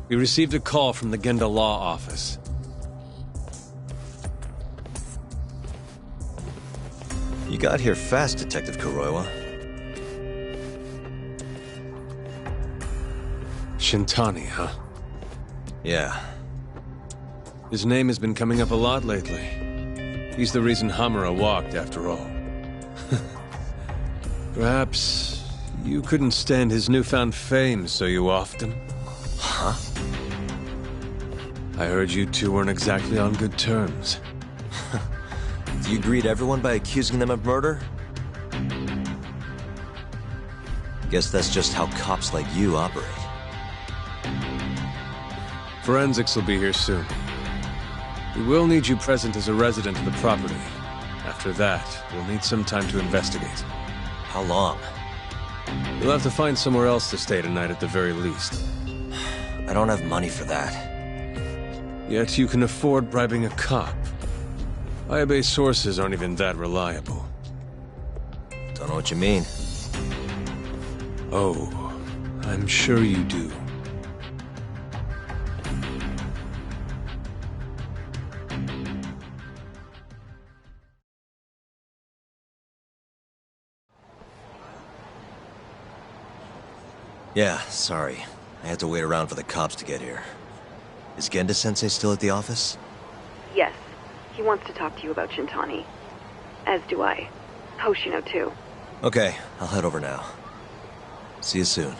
We received a call from the Genda Law Office. You got here fast, Detective Kuroiwa. Shintani, huh? Yeah. His name has been coming up a lot lately. He's the reason Hamura walked, after all. Perhaps you couldn't stand his newfound fame, so you offed him? Huh? I heard you two weren't exactly on good terms. Do you greet everyone by accusing them of murder? Guess that's just how cops like you operate. Forensics will be here soon. We will need you present as a resident of the property. After that, we'll need some time to investigate. How long? You'll have to find somewhere else to stay tonight at the very least. I don't have money for that. Yet you can afford bribing a cop. Ayabe's sources aren't even that reliable. Don't know what you mean. Oh, I'm sure you do. Yeah, sorry. I had to wait around for the cops to get here. Is Genda-sensei still at the office? Yes. He wants to talk to you about Shintani. As do I. Hoshino, too. Okay, I'll head over now. See you soon.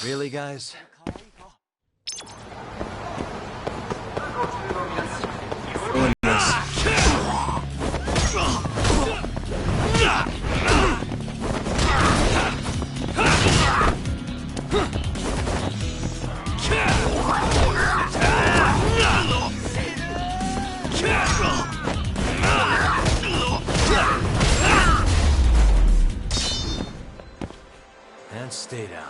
Really, guys? Ruin this. And stay down.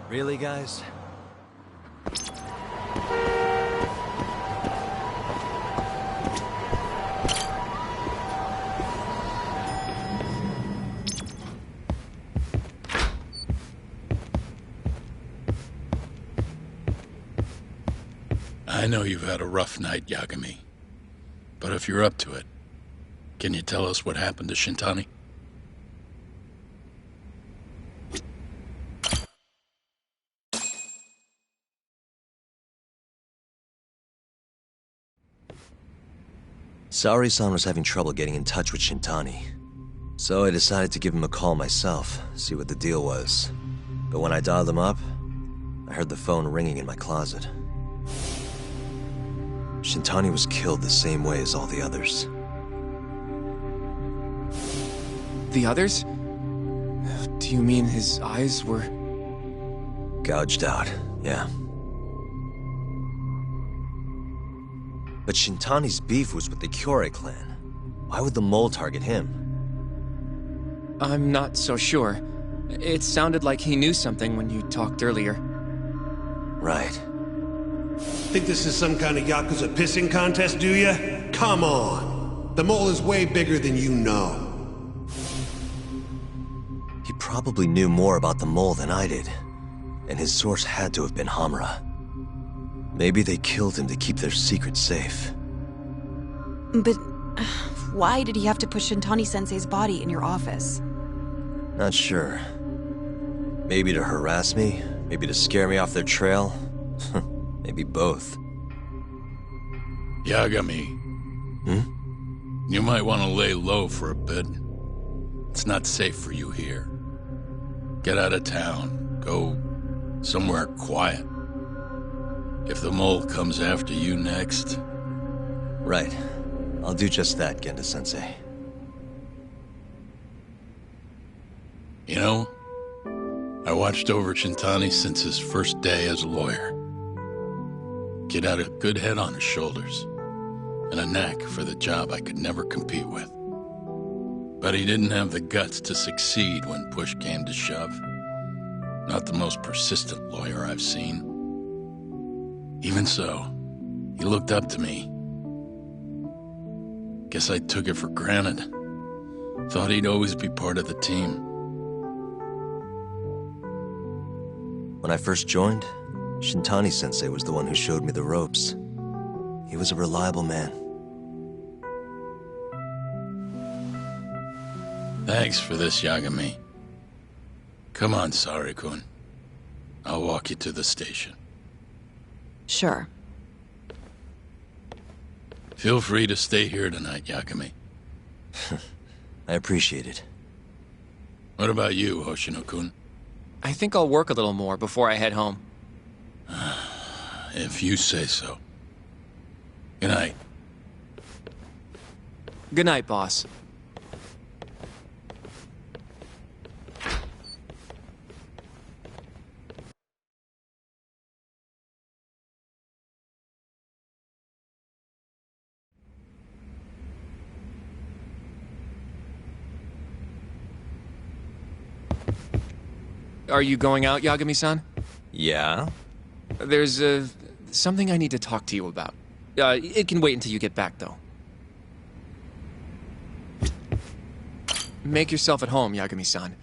Really, guys? I know you've had a rough night, Yagami. But if you're up to it, can you tell us what happened to Shintani? Saori-san was having trouble getting in touch with Shintani. So I decided to give him a call myself, see what the deal was. But when I dialed him up, I heard the phone ringing in my closet. Shintani was killed the same way as all the others. The others? Do you mean his eyes were... Gouged out, yeah. But Shintani's beef was with the Kyorei clan. Why would the mole target him? I'm not so sure. It sounded like he knew something when you talked earlier. Right. Think this is some kind of Yakuza pissing contest, do ya? Come on! The mole is way bigger than you know. He probably knew more about the mole than I did. And his source had to have been Hamura. Maybe they killed him to keep their secret safe. But why did he have to put Shintani-sensei's body in your office? Not sure. Maybe to harass me, maybe to scare me off their trail. Maybe both. Yagami. You might want to lay low for a bit. It's not safe for you here. Get out of town. Go somewhere quiet. If the mole comes after you next... Right. I'll do just that, Genda-sensei. You know, I watched over Shintani since his first day as a lawyer. Kid had a good head on his shoulders, and a knack for the job I could never compete with. But he didn't have the guts to succeed when push came to shove. Not the most persistent lawyer I've seen. Even so, he looked up to me. Guess I took it for granted. Thought he'd always be part of the team. When I first joined, Shintani-sensei was the one who showed me the ropes. He was a reliable man. Thanks for this, Yagami. Come on, Sari-kun. I'll walk you to the station. Sure. Feel free to stay here tonight, Yagami. I appreciate it. What about you, Hoshino-kun? I think I'll work a little more before I head home. If you say so. Good night. Good night, boss. Are you going out, Yagami-san? Yeah? There's, something I need to talk to you about. It can wait until you get back, though. Make yourself at home, Yagami-san.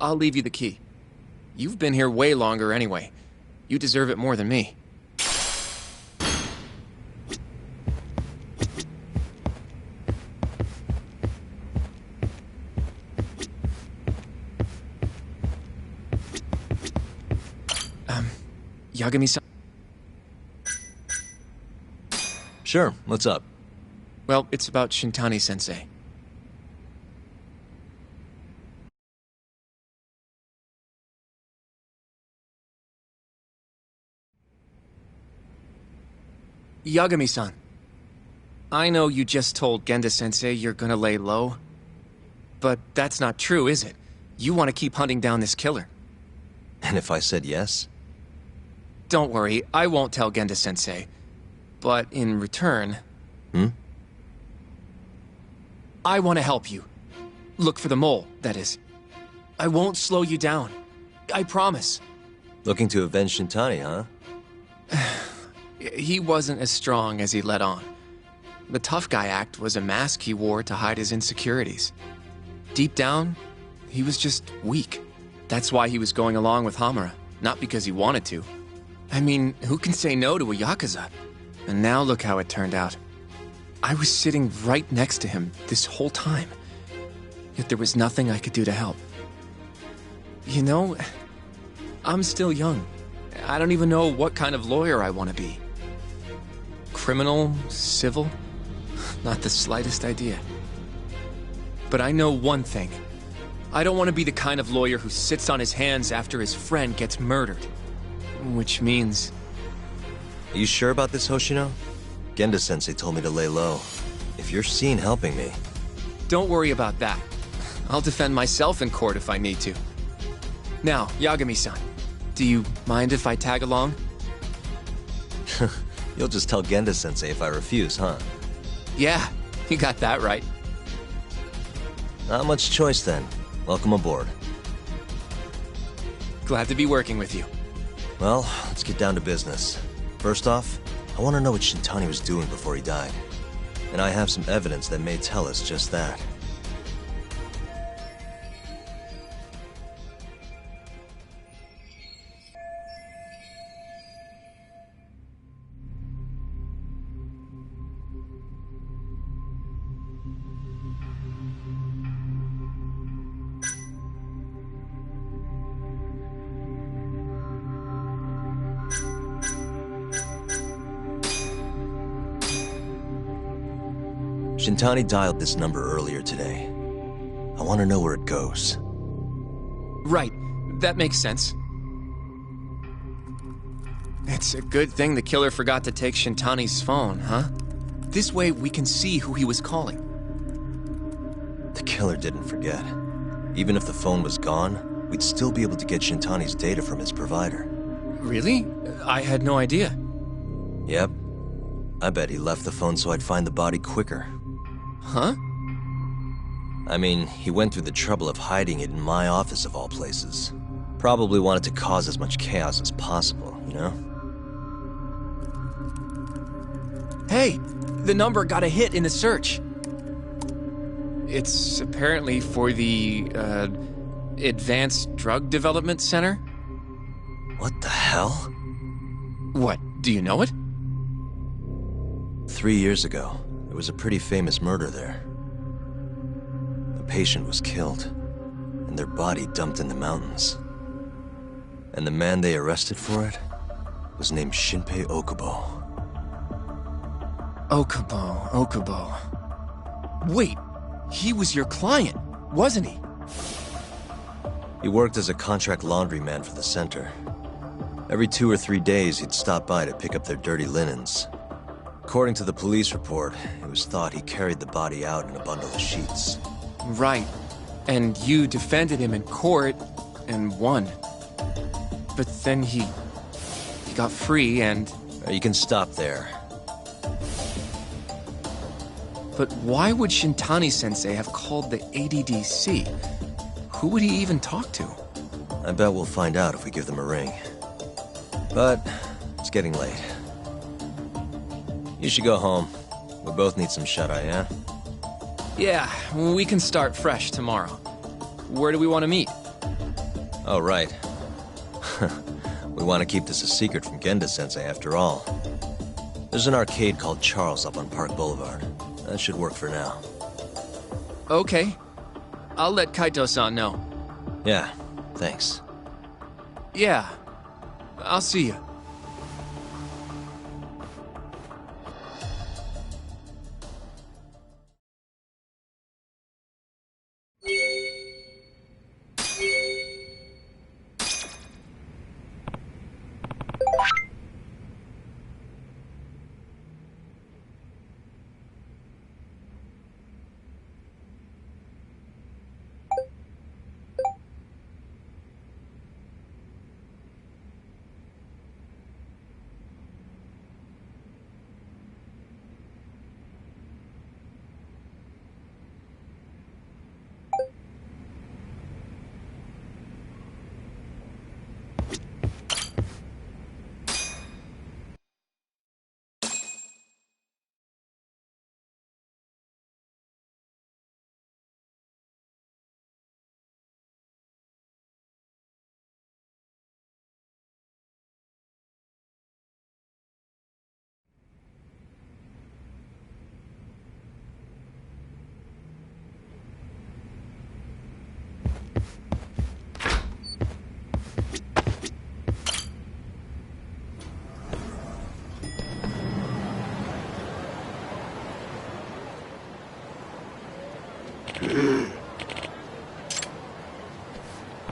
I'll leave you the key. You've been here way longer anyway. You deserve it more than me. Yagami-san... Sure, what's up? Well, it's about Shintani-sensei. Yagami-san. I know you just told Genda-sensei you're gonna lay low. But that's not true, is it? You want to keep hunting down this killer. And if I said yes? Don't worry, I won't tell Genda-sensei. But in return... I want to help you. Look for the mole, that is. I won't slow you down. I promise. Looking to avenge Shintani, huh? He wasn't as strong as he let on. The tough guy act was a mask he wore to hide his insecurities. Deep down, he was just weak. That's why he was going along with Hamura, not because he wanted to. I mean, who can say no to a Yakuza? And now look how it turned out. I was sitting right next to him this whole time. Yet there was nothing I could do to help. You know, I'm still young. I don't even know what kind of lawyer I want to be. Criminal? Civil? Not the slightest idea. But I know one thing. I don't want to be the kind of lawyer who sits on his hands after his friend gets murdered. Which means... Are you sure about this, Hoshino? Genda-sensei told me to lay low. If you're seen helping me... Don't worry about that. I'll defend myself in court if I need to. Now, Yagami-san, do you mind if I tag along? You'll just tell Genda-sensei if I refuse, huh? Yeah, you got that right. Not much choice then. Welcome aboard. Glad to be working with you. Well, let's get down to business. First off, I want to know what Shintani was doing before he died. And I have some evidence that may tell us just that. Shintani dialed this number earlier today. I want to know where it goes. Right, that makes sense. It's a good thing the killer forgot to take Shintani's phone, huh? This way we can see who he was calling. The killer didn't forget. Even if the phone was gone, we'd still be able to get Shintani's data from his provider. Really? I had no idea. Yep. I bet he left the phone so I'd find the body quicker. Huh? I mean, he went through the trouble of hiding it in my office of all places. Probably wanted to cause as much chaos as possible, you know? Hey, the number got a hit in the search. It's apparently for the, Advanced Drug Development Center? What the hell? What, do you know it? 3 years ago, there was a pretty famous murder there. A patient was killed, and their body dumped in the mountains. And the man they arrested for it was named Shinpei Okubo. Okubo. Wait, he was your client, wasn't he? He worked as a contract laundryman for the center. Every 2 or 3 days, he'd stop by to pick up their dirty linens. According to the police report, it was thought he carried the body out in a bundle of sheets. Right. And you defended him in court and won. But then he got free and... You can stop there. But why would Shintani-sensei have called the ADDC? Who would he even talk to? I bet we'll find out if we give them a ring. But it's getting late. You should go home. We both need some shut-eye, yeah? Yeah, we can start fresh tomorrow. Where do we want to meet? Oh, right. We want to keep this a secret from Genda-sensei after all. There's an arcade called Charles up on Park Boulevard. That should work for now. Okay. I'll let Kaito-san know. Yeah, thanks. Yeah. I'll see you.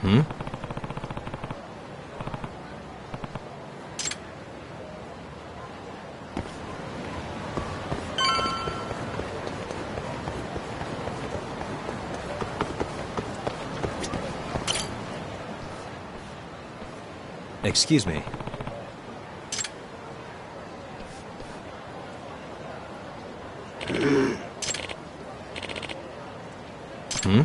Hmm? Excuse me. Hmm?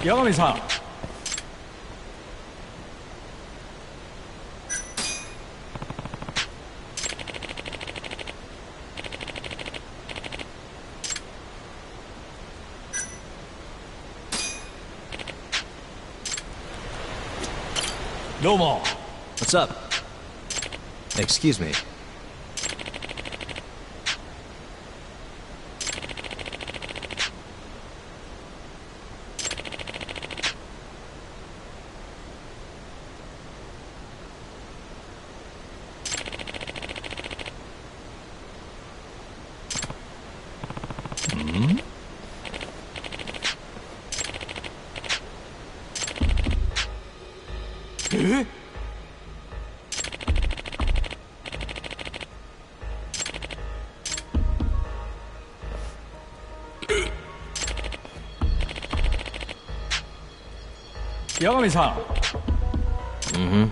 야가미さん どうも What's up? Excuse me. 야가미さん Mm-hmm.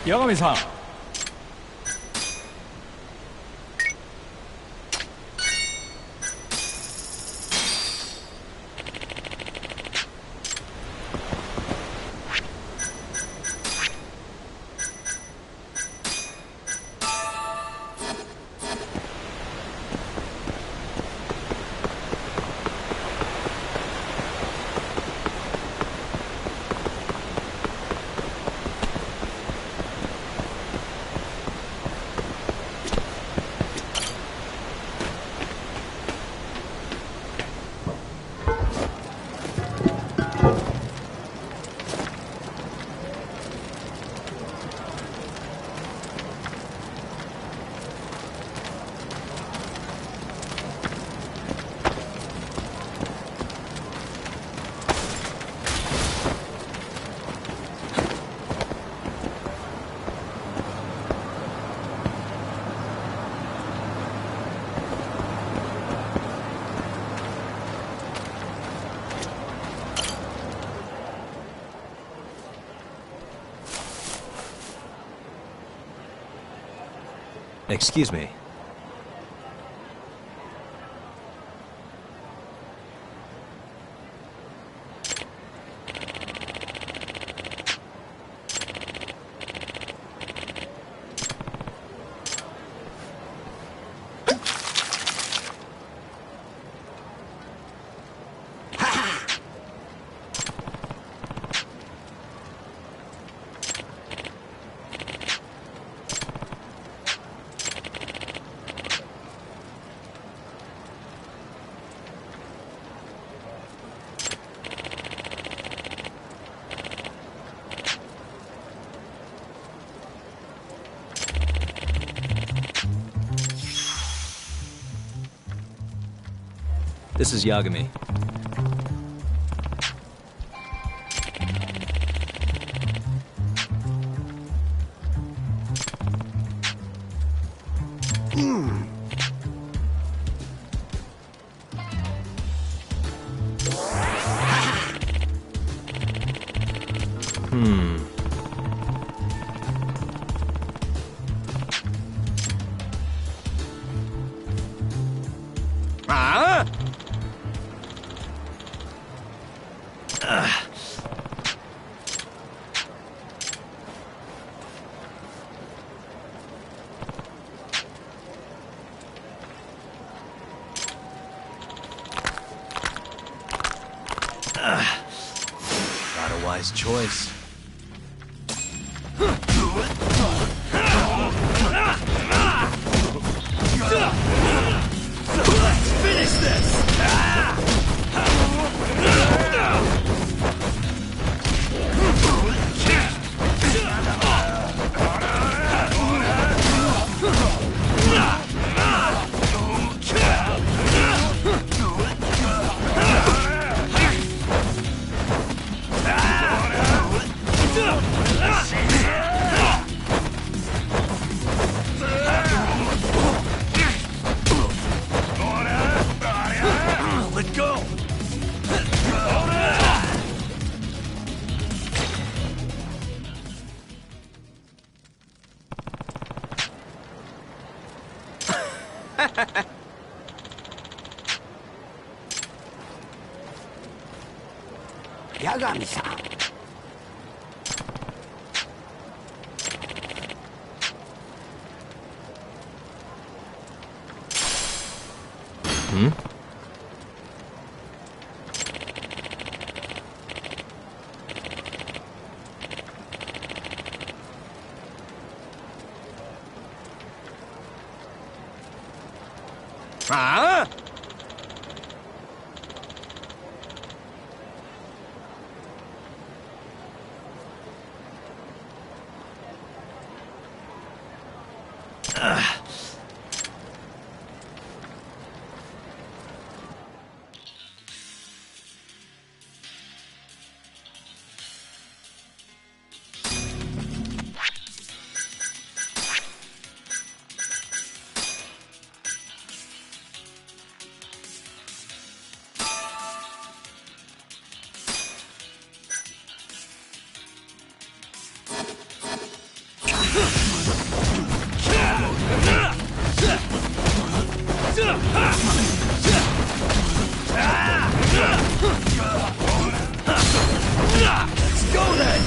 야가미さん Excuse me. This is Yagami. Not a wise choice. Finish this! Let go! Yagami-san. Let's go then!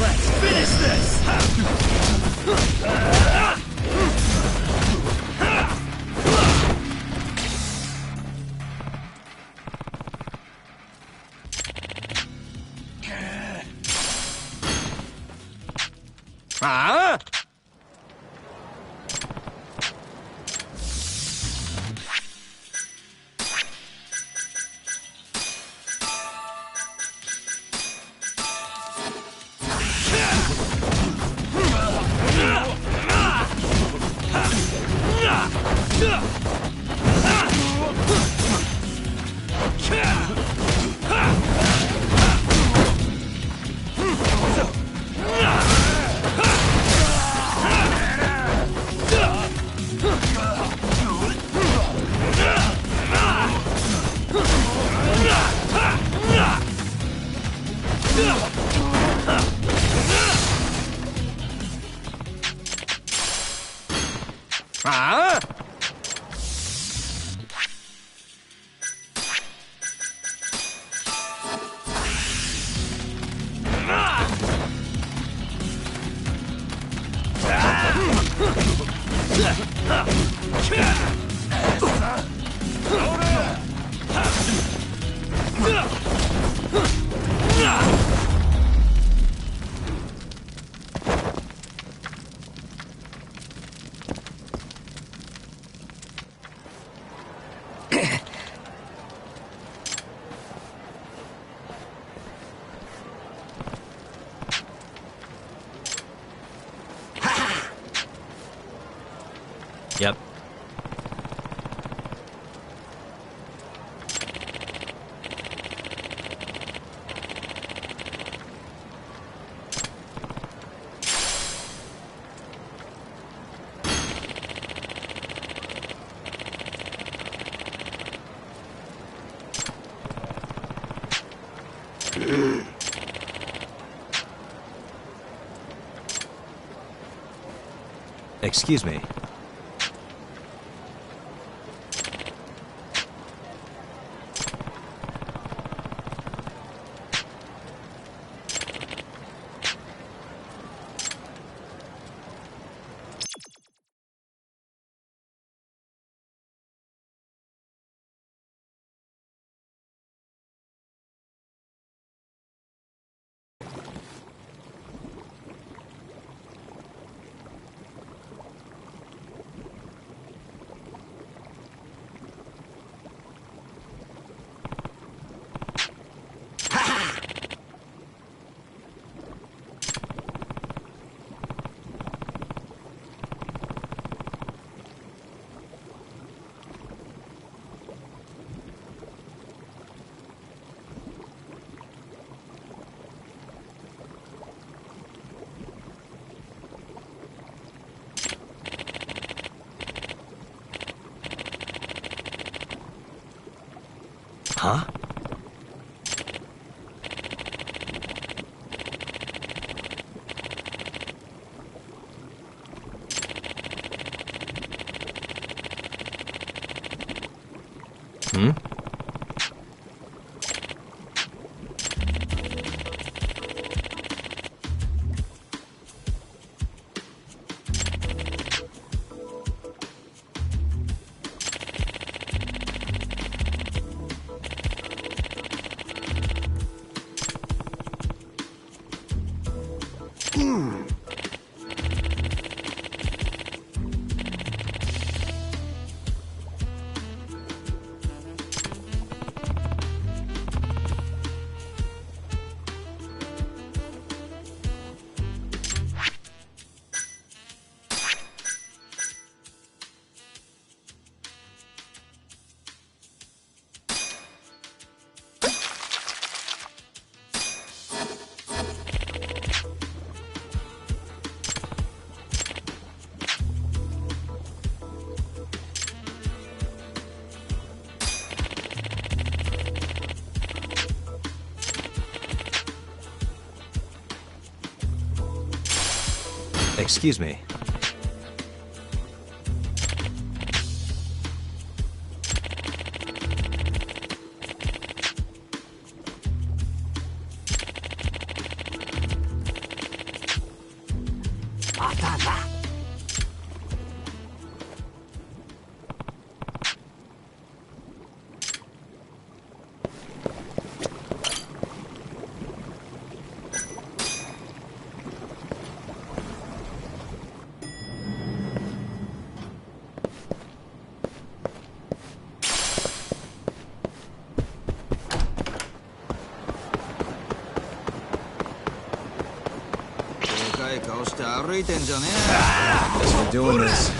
Let's finish this! Excuse me. Huh? Hmm? Excuse me. Guess we're doing this.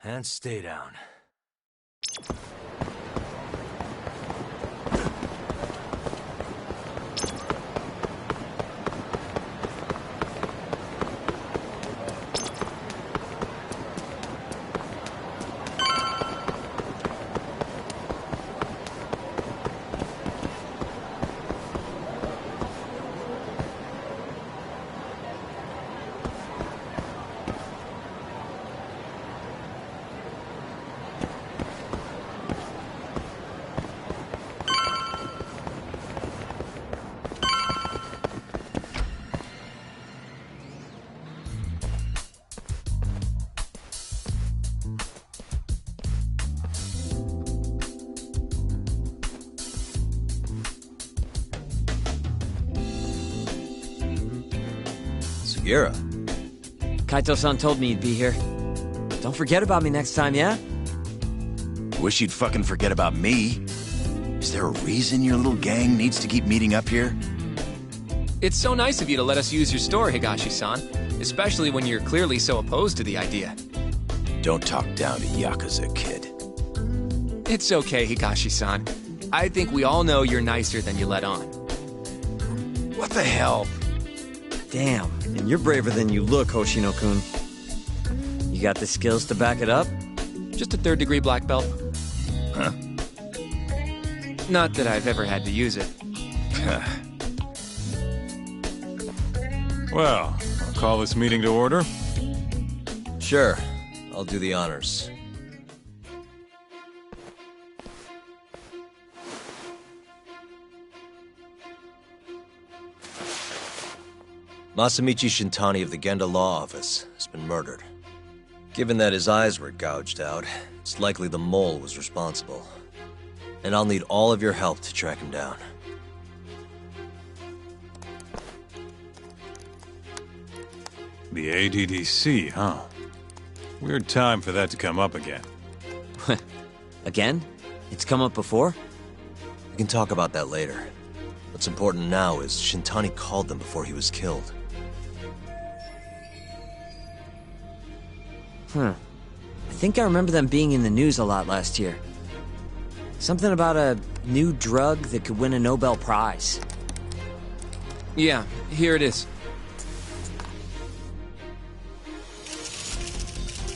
And stay down. Sugiura. Kaito-san told me you'd be here. Don't forget about me next time, yeah? Wish you'd fucking forget about me. Is there a reason your little gang needs to keep meeting up here? It's so nice of you to let us use your store, Higashi-san. Especially when you're clearly so opposed to the idea. Don't talk down to Yakuza, kid. It's okay, Higashi-san. I think we all know you're nicer than you let on. What the hell? Damn, and you're braver than you look, Hoshino-kun. You got the skills to back it up? Just a third-degree black belt. Huh? Not that I've ever had to use it. Well, I'll call this meeting to order. Sure. I'll do the honors. Masamichi Shintani of the Genda Law Office has been murdered. Given that his eyes were gouged out, it's likely the mole was responsible. And I'll need all of your help to track him down. The ADDC, huh? Weird time for that to come up again. Again? It's come up before? We can talk about that later. What's important now is Shintani called them before he was killed. I think I remember them being in the news a lot last year. Something about a new drug that could win a Nobel Prize. Yeah, here it is.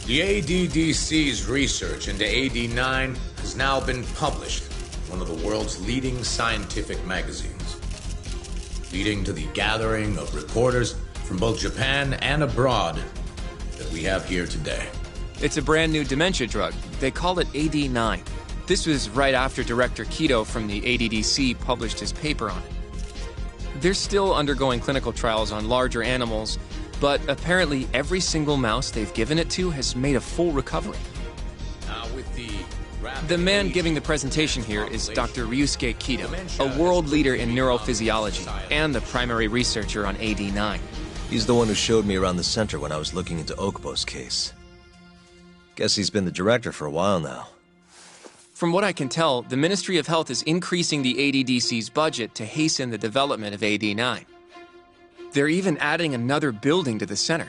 The ADDC's research into AD9 has now been published in one of the world's leading scientific magazines, leading to the gathering of reporters from both Japan and abroad that we have here today. It's a brand new dementia drug. They call it AD9. This was right after Director Kido from the ADDC published his paper on it. They're still undergoing clinical trials on larger animals, but apparently every single mouse they've given it to has made a full recovery. The man giving the presentation here is Dr. Ryusuke Kido, a world leader in neurophysiology and the primary researcher on AD9. He's the one who showed me around the center when I was looking into Okubo's case. Guess he's been the director for a while now. From what I can tell, the Ministry of Health is increasing the ADDC's budget to hasten the development of AD9. They're even adding another building to the center.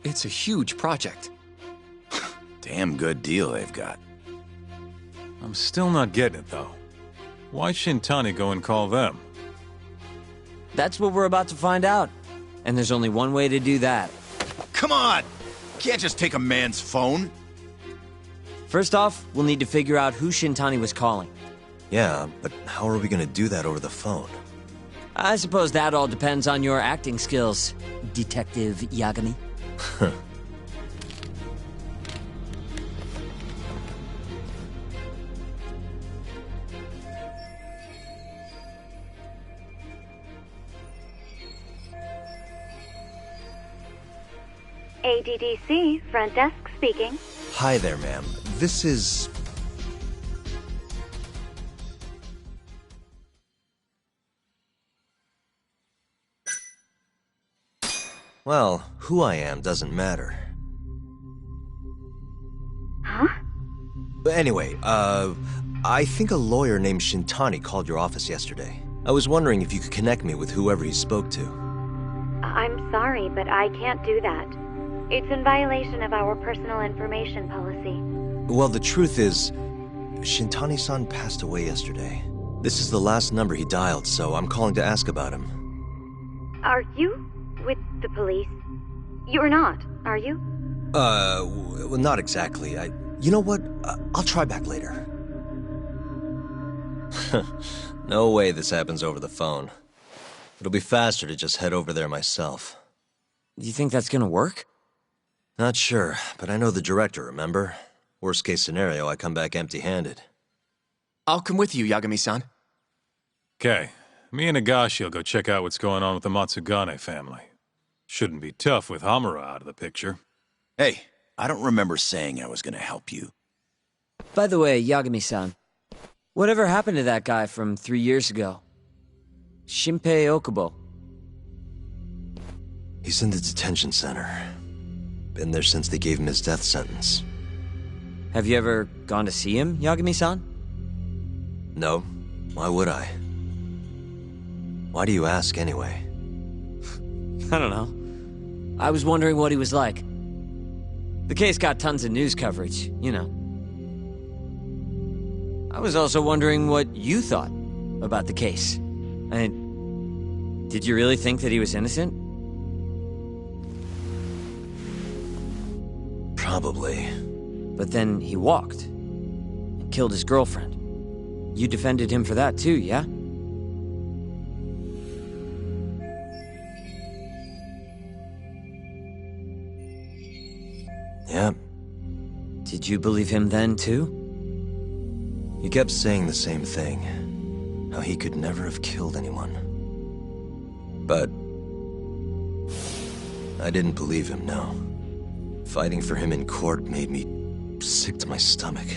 It's a huge project. Damn good deal they've got. I'm still not getting it, though. Why Shintani go and call them? That's what we're about to find out. And there's only one way to do that. Come on! Can't just take a man's phone. First off, we'll need to figure out who Shintani was calling. Yeah, but how are we gonna do that over the phone? I suppose that all depends on your acting skills, Detective Yagami. ADDC, front desk speaking. Hi there, ma'am. This is... Well, who I am doesn't matter. Huh? But anyway, I think a lawyer named Shintani called your office yesterday. I was wondering if you could connect me with whoever he spoke to. I'm sorry, but I can't do that. It's in violation of our personal information policy. Well, the truth is, Shintani-san passed away yesterday. This is the last number he dialed, so I'm calling to ask about him. Are you with the police? You're not, are you? Well, not exactly. You know what? I'll try back later. No way this happens over the phone. It'll be faster to just head over there myself. You think that's gonna work? Not sure, but I know the director, remember? Worst case scenario, I come back empty-handed. I'll come with you, Yagami-san. Okay. Me and Nagashi will go check out what's going on with the Matsugane family. Shouldn't be tough with Hamura out of the picture. Hey, I don't remember saying I was gonna help you. By the way, Yagami-san, whatever happened to that guy from 3 years ago? Shinpei Okubo. He's in the detention center. Been there since they gave him his death sentence. Have you ever gone to see him, Yagami-san? No. Why would I? Why do you ask, anyway? I don't know. I was wondering what he was like. The case got tons of news coverage, you know. I was also wondering what you thought about the case. Did you really think that he was innocent? Probably. But then he walked and killed his girlfriend. You defended him for that too, yeah? Yep. Did you believe him then, too? He kept saying the same thing. How he could never have killed anyone. But I didn't believe him, no. Fighting for him in court made me sick to my stomach.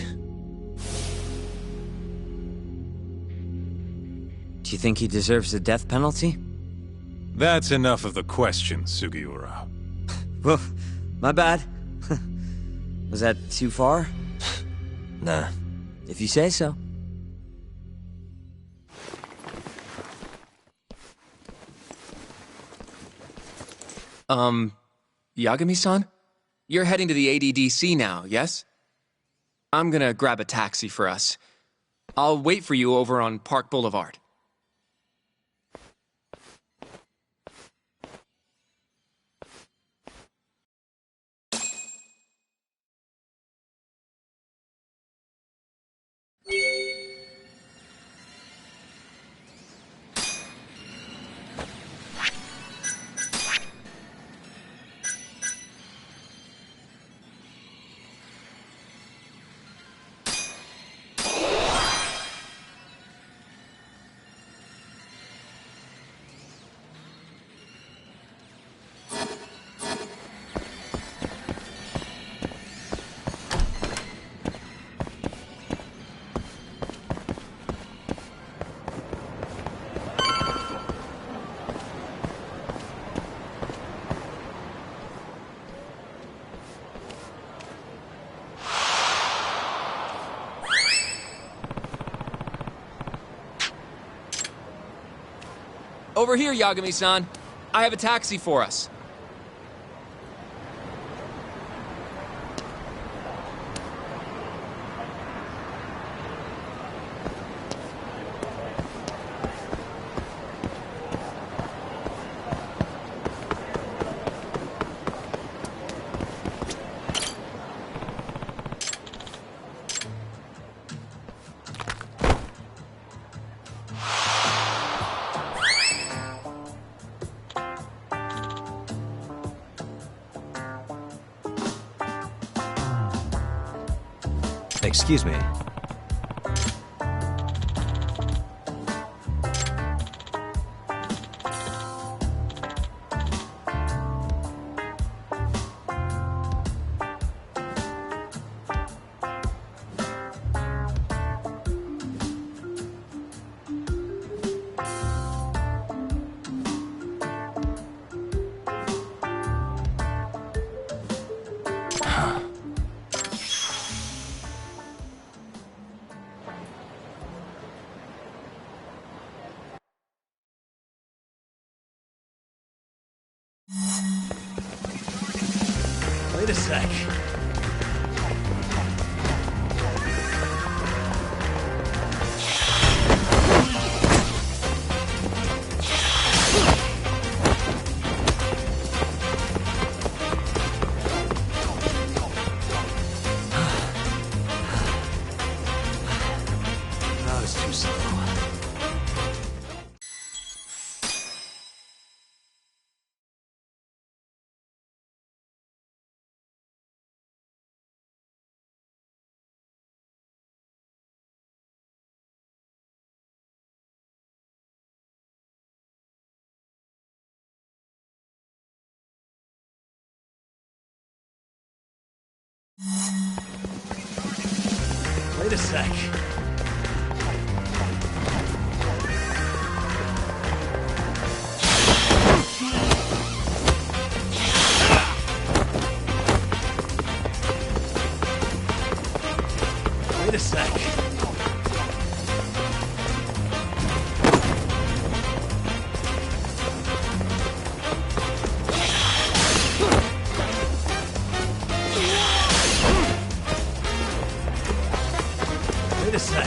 Do you think he deserves the death penalty? That's enough of the questions, Sugiura. Well, my bad. Was that too far? Nah. If you say so. Yagami-san? You're heading to the ADDC now, yes? I'm gonna grab a taxi for us. I'll wait for you over on Park Boulevard. Over here, Yagami-san. I have a taxi for us. Excuse me. Wait a sec. That was too slow. Wait a sec. Wait a sec. Wait a sec.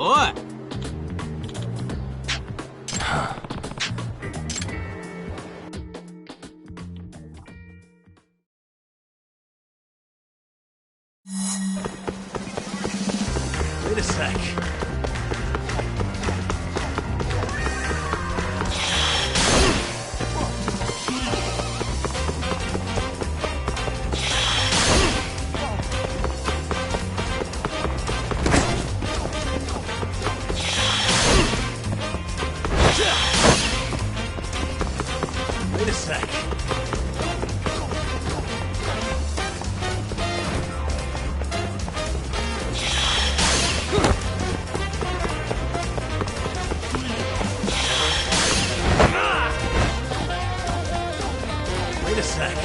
おい。Wait a sec. Wait a sec. Wait a sec.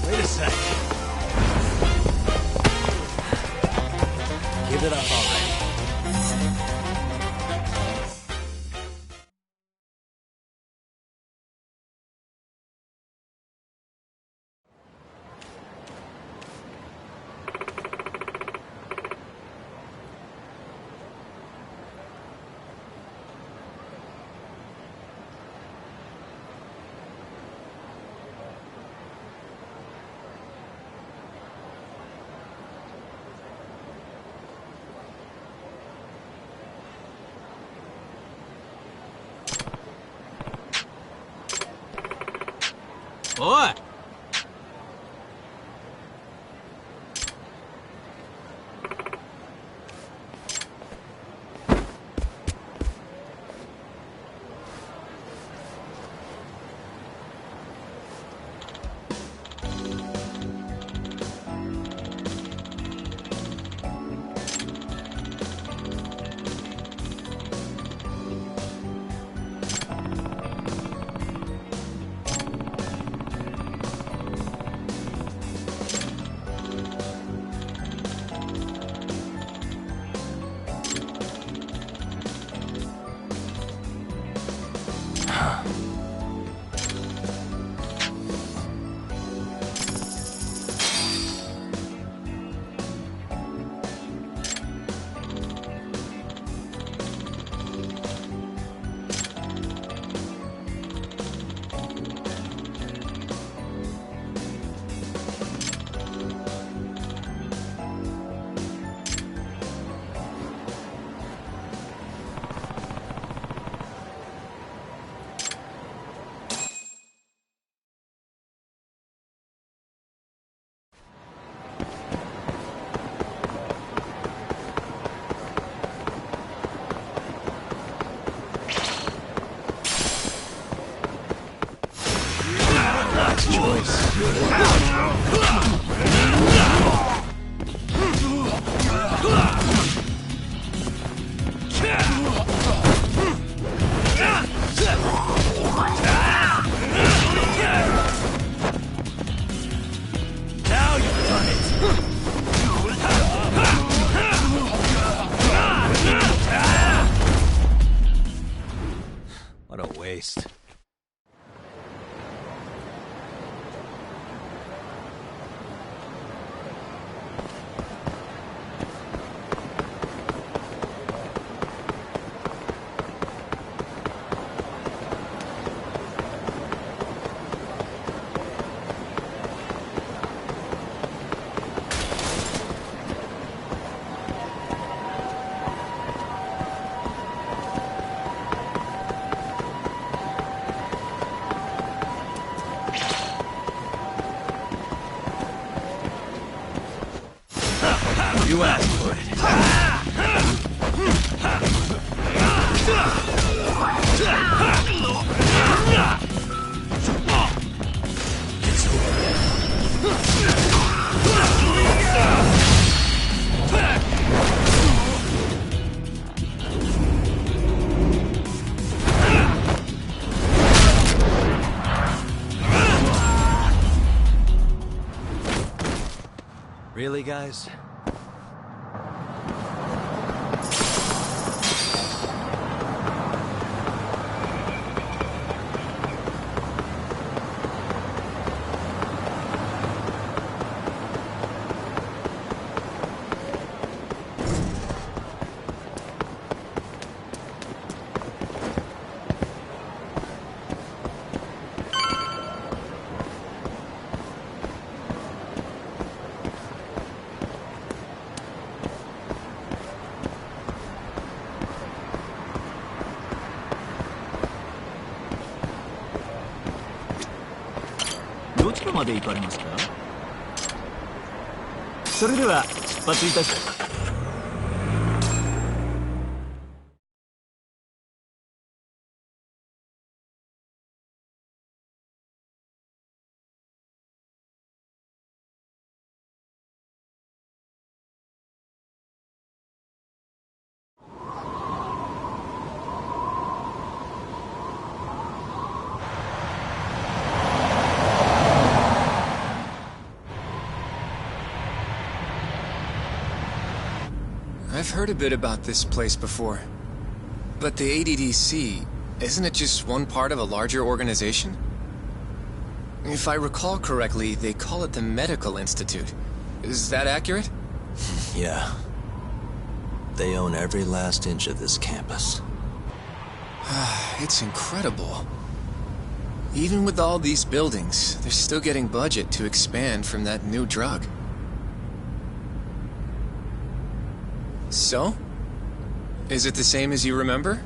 Wait a sec. Give it up already. Oi! What a waste. You asked for it. It's Really, guys? まで行かれますか？それでは出発いたします。I've heard a bit about this place before. But the ADDC, isn't it just one part of a larger organization? If I recall correctly, they call it the Medical Institute. Is that accurate? Yeah. They own every last inch of this campus. It's incredible. Even with all these buildings, they're still getting budget to expand from that new drug. So? Is it the same as you remember?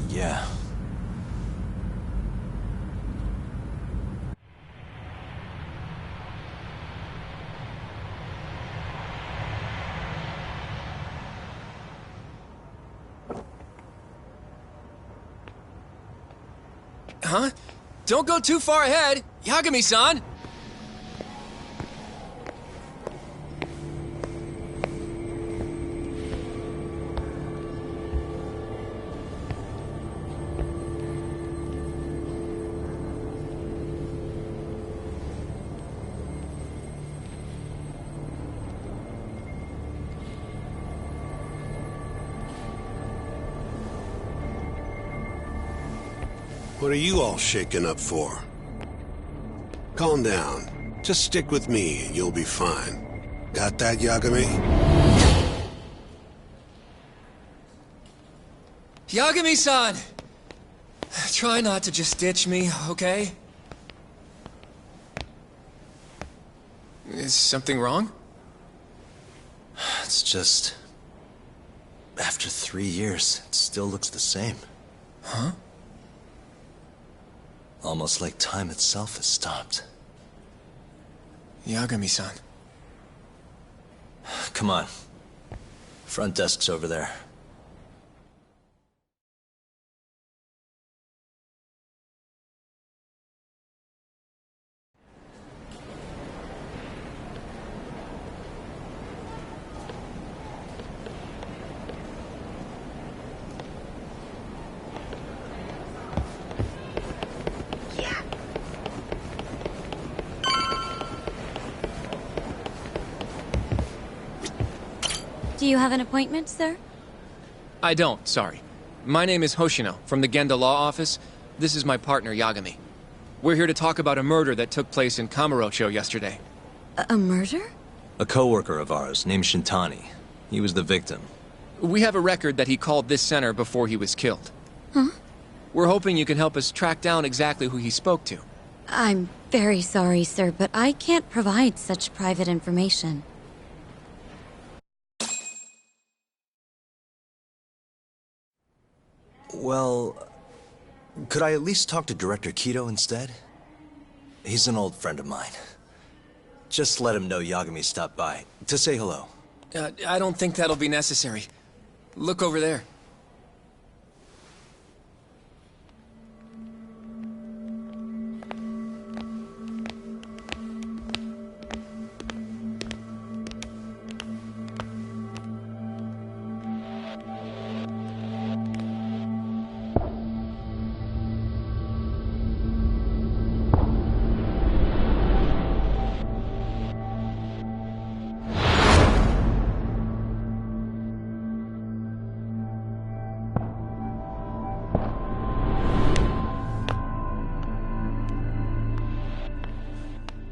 Yeah. Huh? Don't go too far ahead! Yagami-san! What are you all shaken up for? Calm down. Just stick with me and you'll be fine. Got that, Yagami? Yagami-san! Try not to just ditch me, okay? Is something wrong? It's just... After 3 years, it still looks the same. Huh? Almost like time itself has stopped. Yagami-san. Come on. Front desk's over there. Do you have an appointment, sir? I don't, sorry. My name is Hoshino, from the Genda Law Office. This is my partner, Yagami. We're here to talk about a murder that took place in Kamurocho yesterday. A murder? A coworker of ours, named Shintani. He was the victim. We have a record that he called this center before he was killed. Huh? We're hoping you can help us track down exactly who he spoke to. I'm very sorry, sir, but I can't provide such private information. Well, could I at least talk to Director Kido instead? He's an old friend of mine. Just let him know Yagami stopped by, to say hello. I don't think that'll be necessary. Look over there.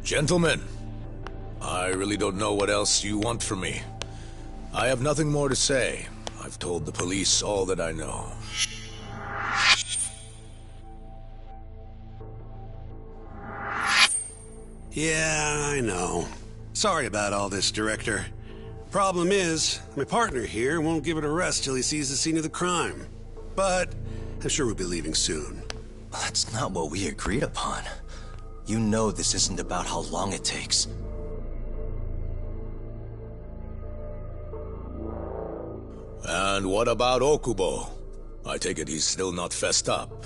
Gentlemen, I really don't know what else you want from me. I have nothing more to say. I've told the police all that I know. Yeah, I know. Sorry about all this, Director. Problem is, my partner here won't give it a rest till he sees the scene of the crime. But I'm sure we'll be leaving soon. That's not what we agreed upon. You know this isn't about how long it takes. And what about Okubo? I take it he's still not fessed up.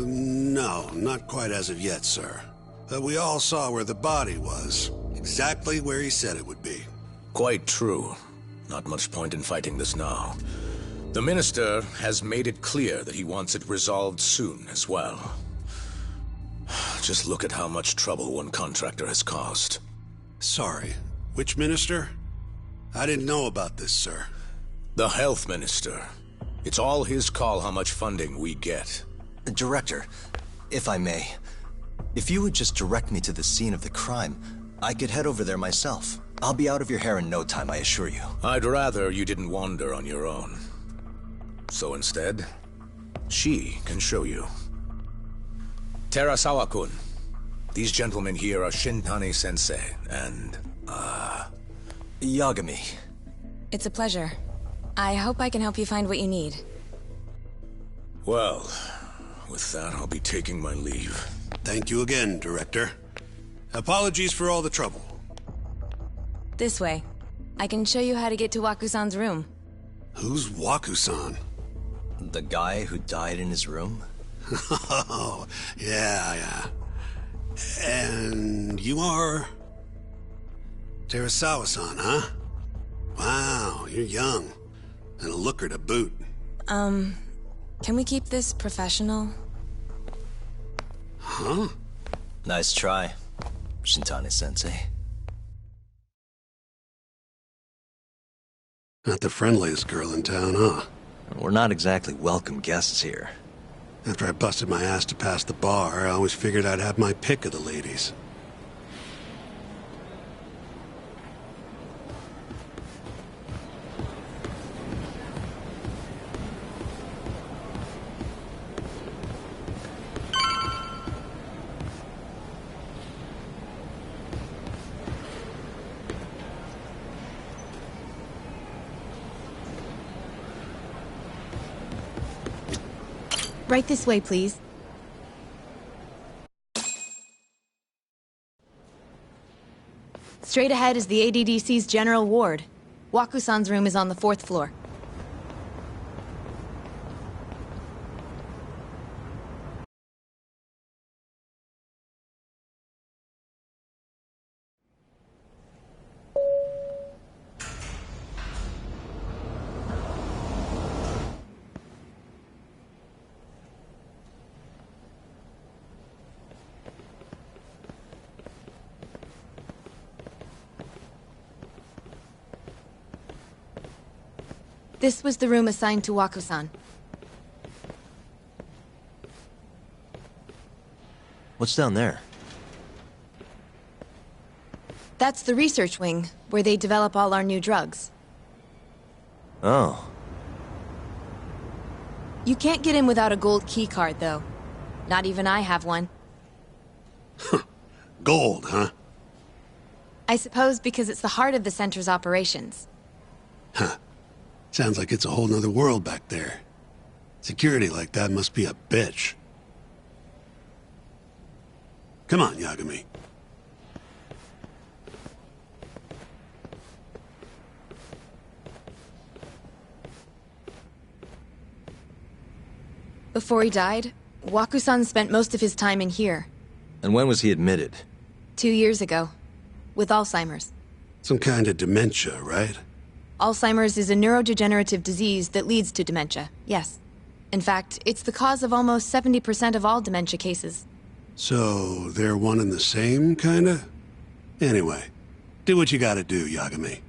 No, not quite as of yet, sir. But we all saw where the body was. Exactly where he said it would be. Quite true. Not much point in fighting this now. The Minister has made it clear that he wants it resolved soon as well. Just look at how much trouble one contractor has caused. Sorry, which minister? I didn't know about this, sir. The Health Minister. It's all his call how much funding we get. Director, if I may, if you would just direct me to the scene of the crime, I could head over there myself. I'll be out of your hair in no time, I assure you. I'd rather you didn't wander on your own. So instead, she can show you. Terasawa-kun, these gentlemen here are Shintani-sensei and, Yagami. It's a pleasure. I hope I can help you find what you need. Well, with that, I'll be taking my leave. Thank you again, Director. Apologies for all the trouble. This way. I can show you how to get to Waku-san's room. Who's Waku-san? The guy who died in his room? Oh, yeah. And you are... Terasawa-san, huh? Wow, you're young. And a looker to boot. Can we keep this professional? Huh? Nice try, Shintani-sensei. Not the friendliest girl in town, huh? We're not exactly welcome guests here. After I busted my ass to pass the bar, I always figured I'd have my pick of the ladies. Right this way, please. Straight ahead is the ADDC's general ward. Waku-san's room is on the 4th floor. This was the room assigned to Waku-san. What's down there? That's the research wing, where they develop all our new drugs. Oh. You can't get in without a gold key card, though. Not even I have one. Gold, huh? I suppose because it's the heart of the center's operations. Huh. Sounds like it's a whole nother world back there. Security like that must be a bitch. Come on, Yagami. Before he died, Waku-san spent most of his time in here. And when was he admitted? 2 years ago. With Alzheimer's. Some kind of dementia, right? Alzheimer's is a neurodegenerative disease that leads to dementia, yes. In fact, it's the cause of almost 70% of all dementia cases. So, they're one and the same, kinda? Anyway, do what you gotta do, Yagami.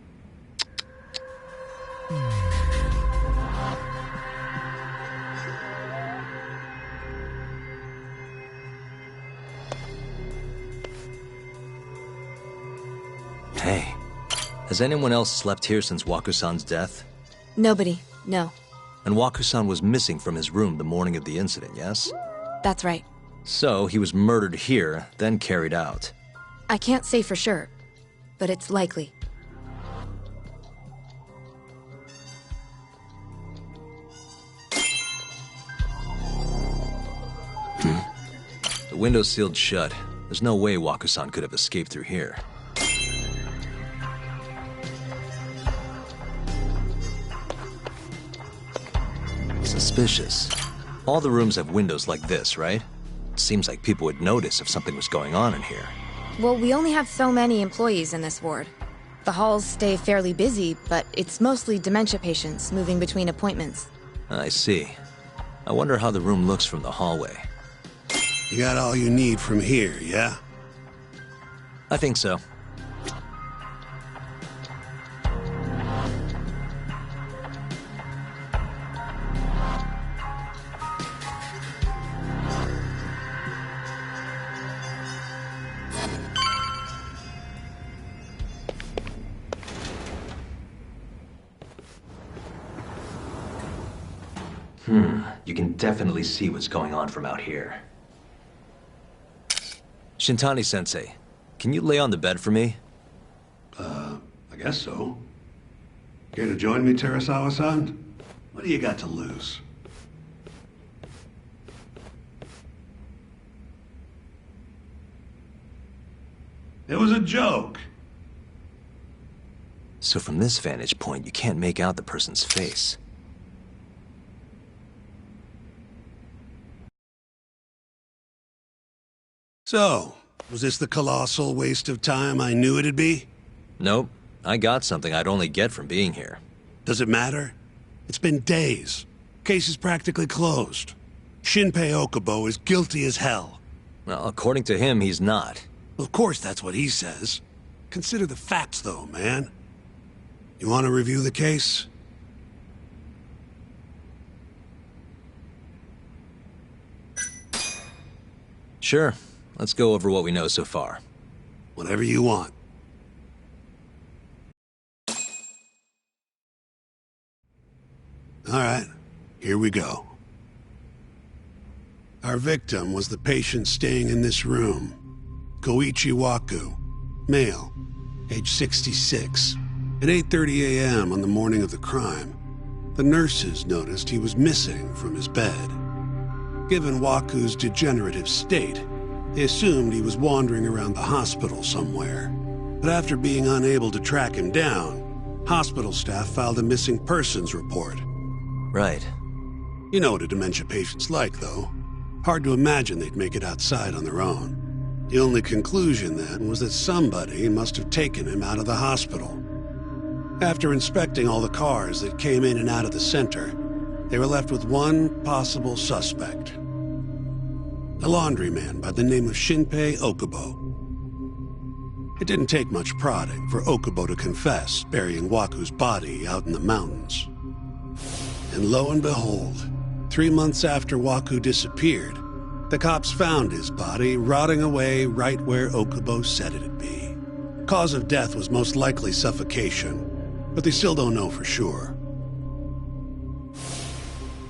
Hey, has anyone else slept here since Waku-san's death? Nobody, no. And Waku-san was missing from his room the morning of the incident, yes? That's right. So, he was murdered here, then carried out. I can't say for sure, but it's likely. window's sealed shut. There's no way Waku-san could have escaped through here. Suspicious. All the rooms have windows like this, right? Seems like people would notice if something was going on in here. Well, we only have so many employees in this ward. The halls stay fairly busy, but it's mostly dementia patients moving between appointments. I see. I wonder how the room looks from the hallway. You got all you need from here, yeah? I think so. You can definitely see what's going on from out here. Shintani-sensei, can you lay on the bed for me? I guess so. Care to join me, Terasawa-san? What do you got to lose? It was a joke. So from this vantage point, you can't make out the person's face. So, was this the colossal waste of time I knew it'd be? Nope. I got something I'd only get from being here. Does it matter? It's been days. Case is practically closed. Shinpei Okubo is guilty as hell. Well, according to him, he's not. Well, of course that's what he says. Consider the facts, though, man. You want to review the case? Sure. Let's go over what we know so far. Whatever you want. All right, here we go. Our victim was the patient staying in this room. Koichi Waku, male, age 66. At 8:30 a.m. on the morning of the crime, the nurses noticed he was missing from his bed. Given Waku's degenerative state, they assumed he was wandering around the hospital somewhere. But after being unable to track him down, hospital staff filed a missing persons report. Right. You know what a dementia patient's like, though. Hard to imagine they'd make it outside on their own. The only conclusion, then, was that somebody must have taken him out of the hospital. After inspecting all the cars that came in and out of the center, they were left with one possible suspect. A laundryman by the name of Shinpei Okubo. It didn't take much prodding for Okubo to confess burying Waku's body out in the mountains. And lo and behold, 3 months after Waku disappeared, the cops found his body rotting away right where Okubo said it'd be. Cause of death was most likely suffocation, but they still don't know for sure.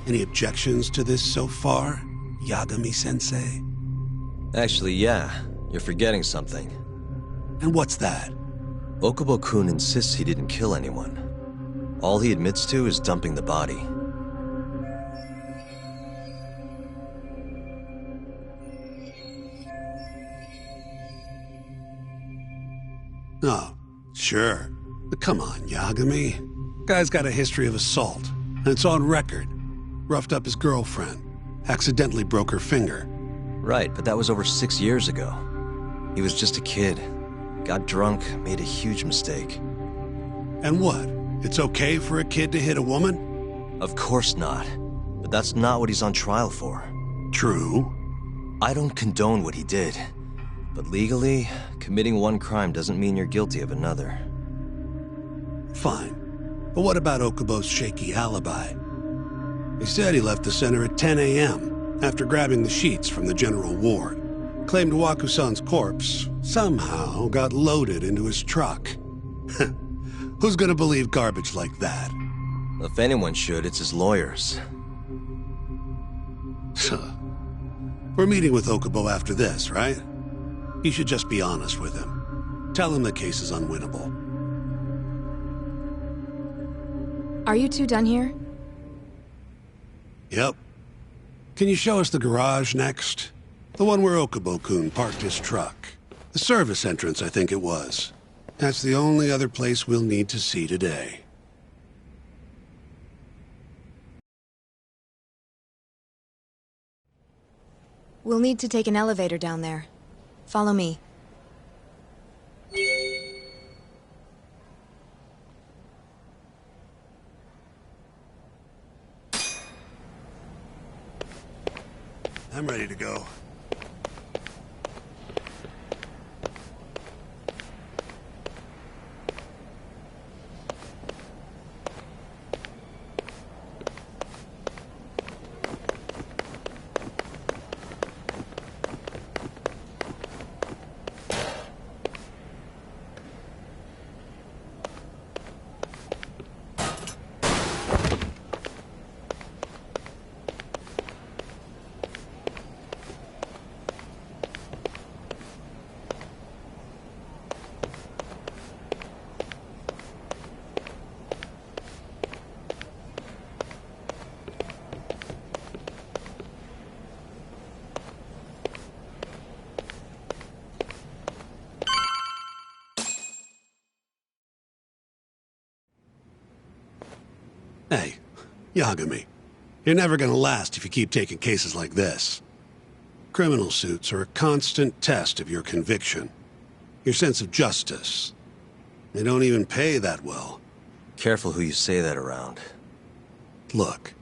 Any objections to this so far, Yagami-sensei? Actually, yeah. You're forgetting something. And what's that? Okubo-kun insists he didn't kill anyone. All he admits to is dumping the body. Oh, sure. But come on, Yagami. Guy's got a history of assault, and it's on record. Roughed up his girlfriend. Accidentally broke her finger. Right, but that was over 6 years ago. He was just a kid. Got drunk, made a huge mistake. And what? It's okay for a kid to hit a woman? Of course not. But that's not what he's on trial for. True. I don't condone what he did. But legally, committing one crime doesn't mean you're guilty of another. Fine. But what about Okubo's shaky alibi? He said he left the center at 10 a.m. after grabbing the sheets from the general ward. Claimed Waku-san's corpse somehow got loaded into his truck. Who's gonna believe garbage like that? If anyone should, it's his lawyers. We're meeting with Okubo after this, right? You should just be honest with him. Tell him the case is unwinnable. Are you two done here? Yep. Can you show us the garage next? The one where Okubo-kun parked his truck. The service entrance, I think it was. That's the only other place we'll need to see today. We'll need to take an elevator down there. Follow me. I'm ready to go. Hey, Yagami, you're never gonna last if you keep taking cases like this. Criminal suits are a constant test of your conviction, your sense of justice. They don't even pay that well. Careful who you say that around. Look,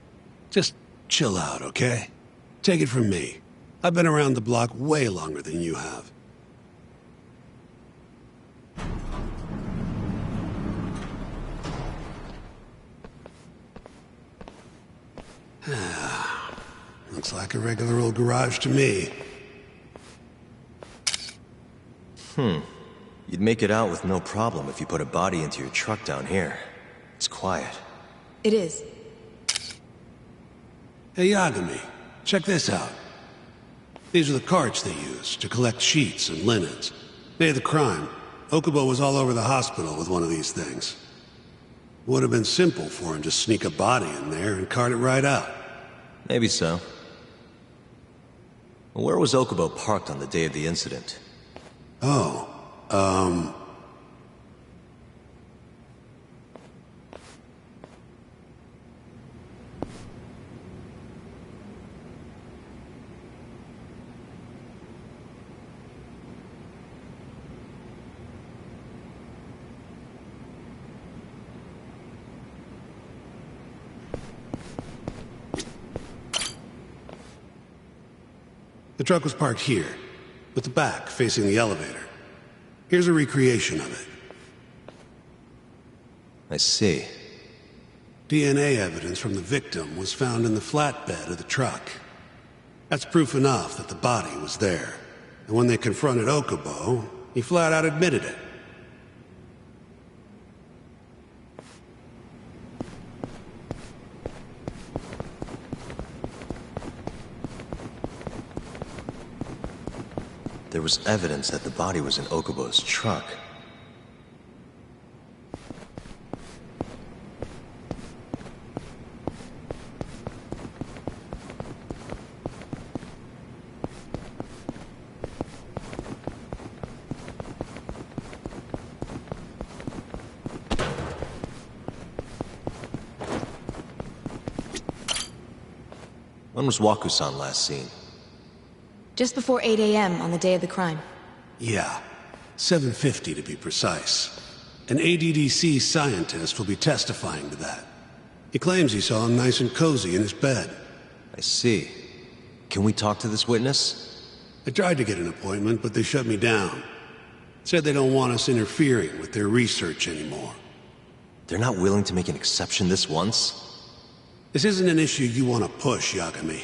just chill out, okay? Take it from me. I've been around the block way longer than you have. Looks like a regular old garage to me. You'd make it out with no problem if you put a body into your truck down here. It's quiet. It is. Hey, Yagami, check this out. These are the carts they use to collect sheets and linens. Day of the crime, Okubo was all over the hospital with one of these things. Would have been simple for him to sneak a body in there and cart it right out. Maybe so. Where was Okubo parked on the day of the incident? Oh, the truck was parked here, with the back facing the elevator. Here's a recreation of it. I see. DNA evidence from the victim was found in the flatbed of the truck. That's proof enough that the body was there. And when they confronted Okubo, he flat out admitted it. There was evidence that the body was in Okubo's truck. When was Waku-san last seen? Just before 8 a.m. on the day of the crime. Yeah, 7:50 to be precise. An ADDC scientist will be testifying to that. He claims he saw him nice and cozy in his bed. I see. Can we talk to this witness? I tried to get an appointment, but they shut me down. Said they don't want us interfering with their research anymore. They're not willing to make an exception this once? This isn't an issue you want to push, Yagami.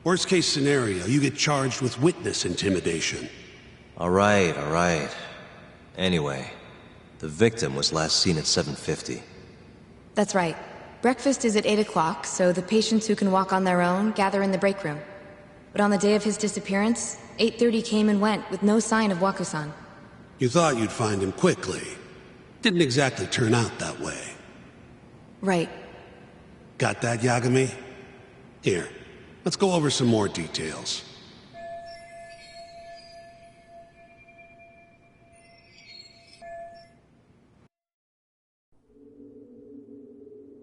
Worst case scenario, you get charged with witness intimidation. All right. Anyway, the victim was last seen at 7:50. That's right. Breakfast is at 8 o'clock, so the patients who can walk on their own gather in the break room. But on the day of his disappearance, 8:30 came and went with no sign of Waku-san. You thought you'd find him quickly. Didn't exactly turn out that way. Right. Got that, Yagami? Here, let's go over some more details.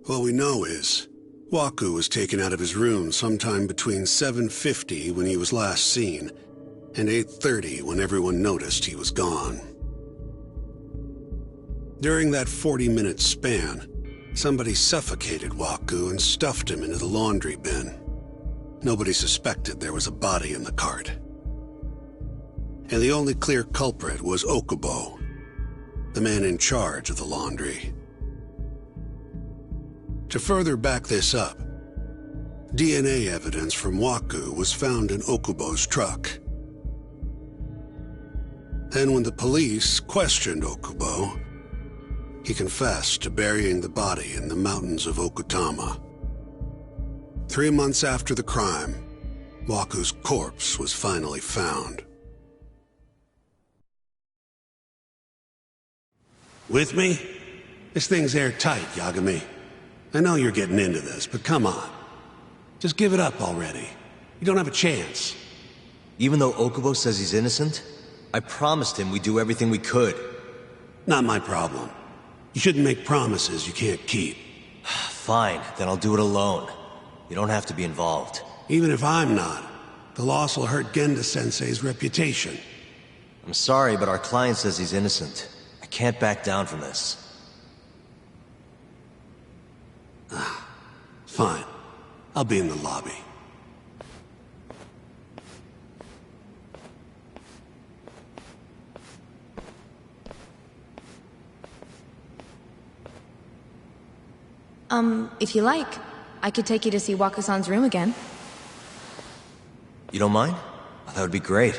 What we know is, Waku was taken out of his room sometime between 7:50 when he was last seen, and 8:30 when everyone noticed he was gone. During that 40-minute span, somebody suffocated Waku and stuffed him into the laundry bin. Nobody suspected there was a body in the cart. And the only clear culprit was Okubo, the man in charge of the laundry. To further back this up, DNA evidence from Waku was found in Okubo's truck. Then when the police questioned Okubo, he confessed to burying the body in the mountains of Okutama. 3 months after the crime, Waku's corpse was finally found. With me? This thing's airtight, Yagami. I know you're getting into this, but come on. Just give it up already. You don't have a chance. Even though Okubo says he's innocent, I promised him we'd do everything we could. Not my problem. You shouldn't make promises you can't keep. Fine, then I'll do it alone. You don't have to be involved. Even if I'm not, the loss will hurt Genda-sensei's reputation. I'm sorry, but our client says he's innocent. I can't back down from this. Fine. I'll be in the lobby. If you like, I could take you to see Waku-san's room again. You don't mind? That would be great.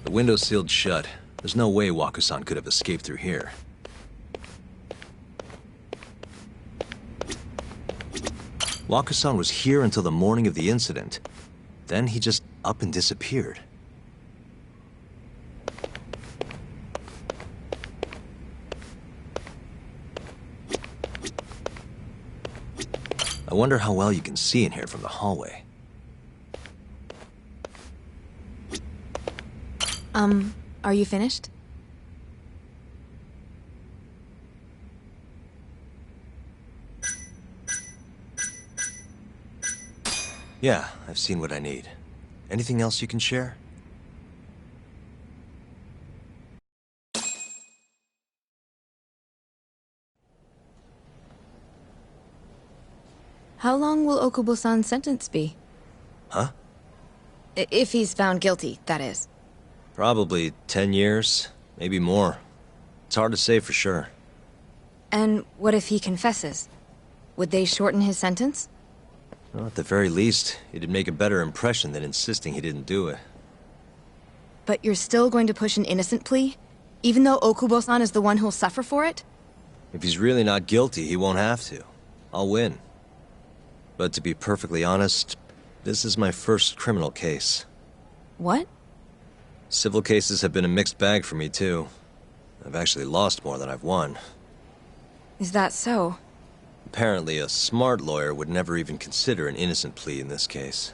The window's sealed shut. There's no way Waku-san could have escaped through here. Waku-san was here until the morning of the incident. Then he just up and disappeared. I wonder how well you can see in here from the hallway. Are you finished? Yeah, I've seen what I need. Anything else you can share? How long will Okubo-san's sentence be? Huh? If he's found guilty, that is. Probably 10 years, maybe more. It's hard to say for sure. And what if he confesses? Would they shorten his sentence? Well, at the very least, it'd make a better impression than insisting he didn't do it. But you're still going to push an innocent plea? Even though Okubo-san is the one who'll suffer for it? If he's really not guilty, he won't have to. I'll win. But to be perfectly honest, this is my first criminal case. What? Civil cases have been a mixed bag for me, too. I've actually lost more than I've won. Is that so? Apparently, a smart lawyer would never even consider an innocent plea in this case.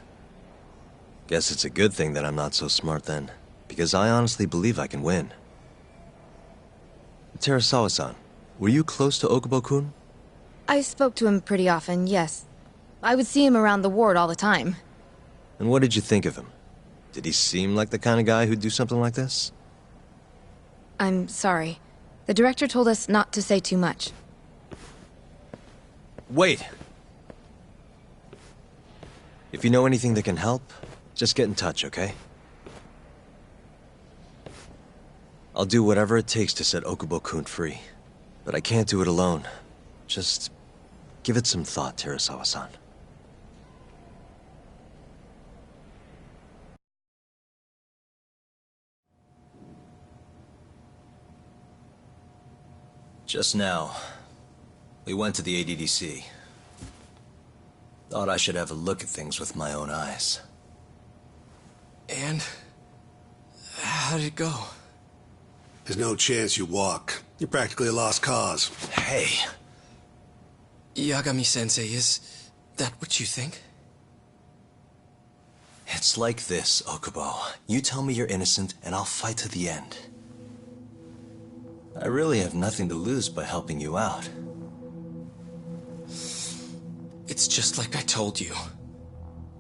Guess it's a good thing that I'm not so smart then, because I honestly believe I can win. Terasawa-san, were you close to Okubo-kun? I spoke to him pretty often, yes. I would see him around the ward all the time. And what did you think of him? Did he seem like the kind of guy who'd do something like this? I'm sorry. The director told us not to say too much. Wait! If you know anything that can help, just get in touch, okay? I'll do whatever it takes to set Okubo-kun free. But I can't do it alone. Just give it some thought, Terasawa-san. Just now, we went to the ADDC. Thought I should have a look at things with my own eyes. And how did it go? There's no chance you walk. You're practically a lost cause. Hey. Yagami-sensei, is that what you think? It's like this, Okubo. You tell me you're innocent, and I'll fight to the end. I really have nothing to lose by helping you out. It's just like I told you.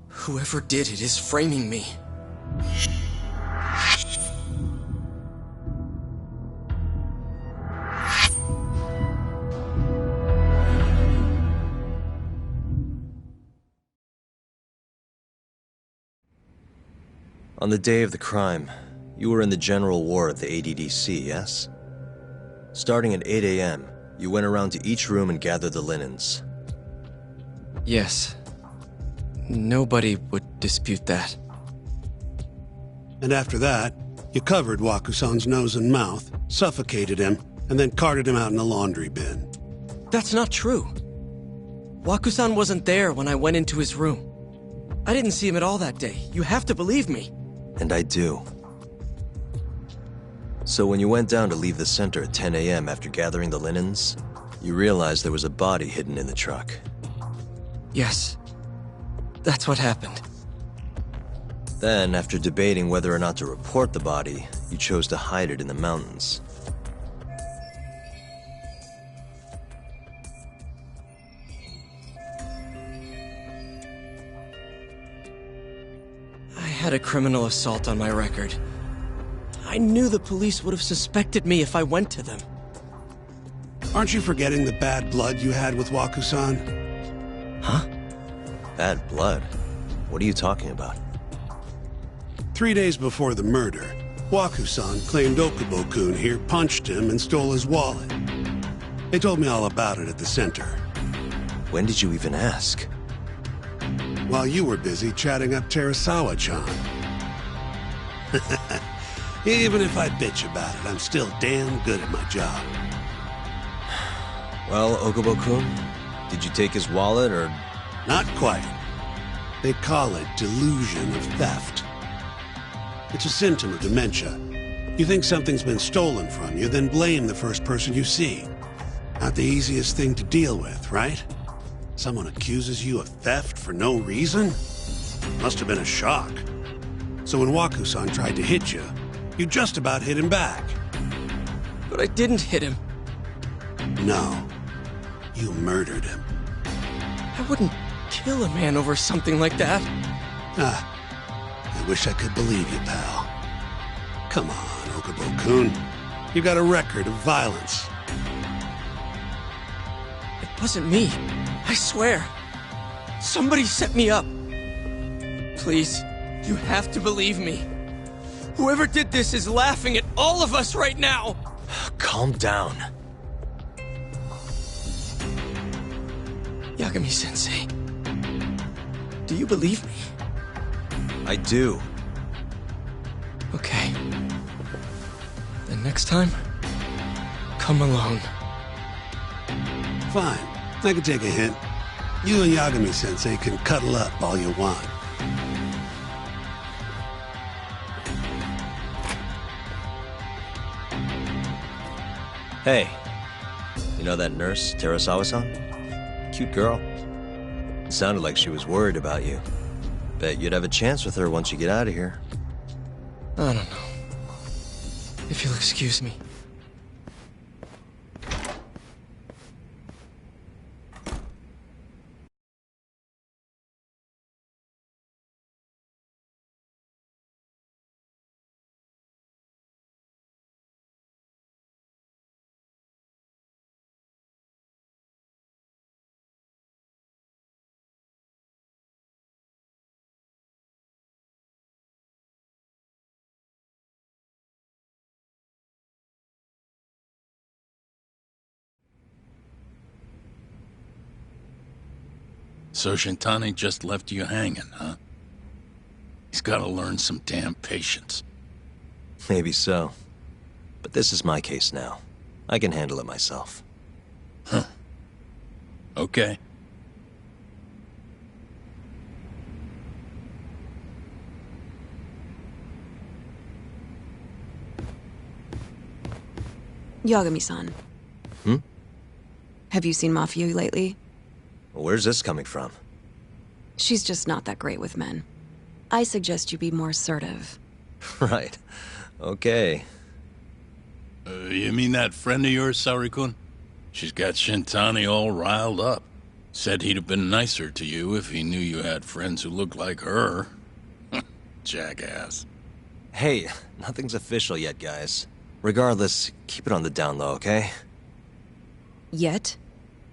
Whoever did it is framing me. On the day of the crime, you were in the general ward at the ADDC, yes? Starting at 8 a.m., you went around to each room and gathered the linens. Yes. Nobody would dispute that. And after that, you covered Wakusan's nose and mouth, suffocated him, and then carted him out in a laundry bin. That's not true. Wakusan wasn't there when I went into his room. I didn't see him at all that day. You have to believe me. And I do. So when you went down to leave the center at 10 a.m. after gathering the linens, you realized there was a body hidden in the truck. Yes. That's what happened. Then, after debating whether or not to report the body, you chose to hide it in the mountains. I had a criminal assault on my record. I knew the police would have suspected me if I went to them. Aren't you forgetting the bad blood you had with Wakusan? Huh? Bad blood? What are you talking about? 3 days before the murder, Wakusan claimed Okubo-kun here punched him and stole his wallet. They told me all about it at the center. When did you even ask? While you were busy chatting up Terasawa-chan. Even if I bitch about it, I'm still damn good at my job. Well, Okubo-kun, did you take his wallet, or...? Not quite. They call it delusion of theft. It's a symptom of dementia. You think something's been stolen from you, then blame the first person you see. Not the easiest thing to deal with, right? Someone accuses you of theft for no reason? Must have been a shock. So when Wakusan tried to hit you, you just about hit him back. But I didn't hit him. No. You murdered him. I wouldn't kill a man over something like that. I wish I could believe you, pal. Come on, Okubo-kun. You got a record of violence. It wasn't me. I swear. Somebody set me up. Please, you have to believe me. Whoever did this is laughing at all of us right now. Calm down. Yagami-sensei, do you believe me? I do. Okay. Then next time, come alone. Fine. I can take a hint. You and Yagami-sensei can cuddle up all you want. Hey, you know that nurse, Terasawa-san? Cute girl. Sounded like she was worried about you. Bet you'd have a chance with her once you get out of here. I don't know. If you'll excuse me. So Shintani just left you hanging, huh? He's gotta learn some damn patience. Maybe so. But this is my case now. I can handle it myself. Huh. Okay. Yagami-san. Hmm? Have you seen Mafia lately? Where's this coming from? She's just not that great with men. I suggest you be more assertive. Right. Okay. You mean that friend of yours, Saori-kun? She's got Shintani all riled up. Said he'd have been nicer to you if he knew you had friends who looked like her. Jackass. Hey, nothing's official yet, guys. Regardless, keep it on the down low, okay? Yet?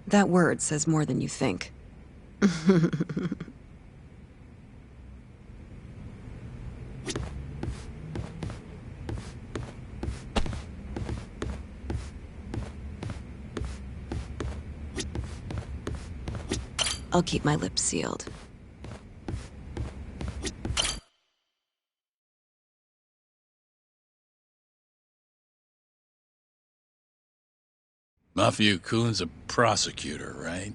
That word says more than you think. I'll keep my lips sealed. Mafia-kun's a prosecutor, right?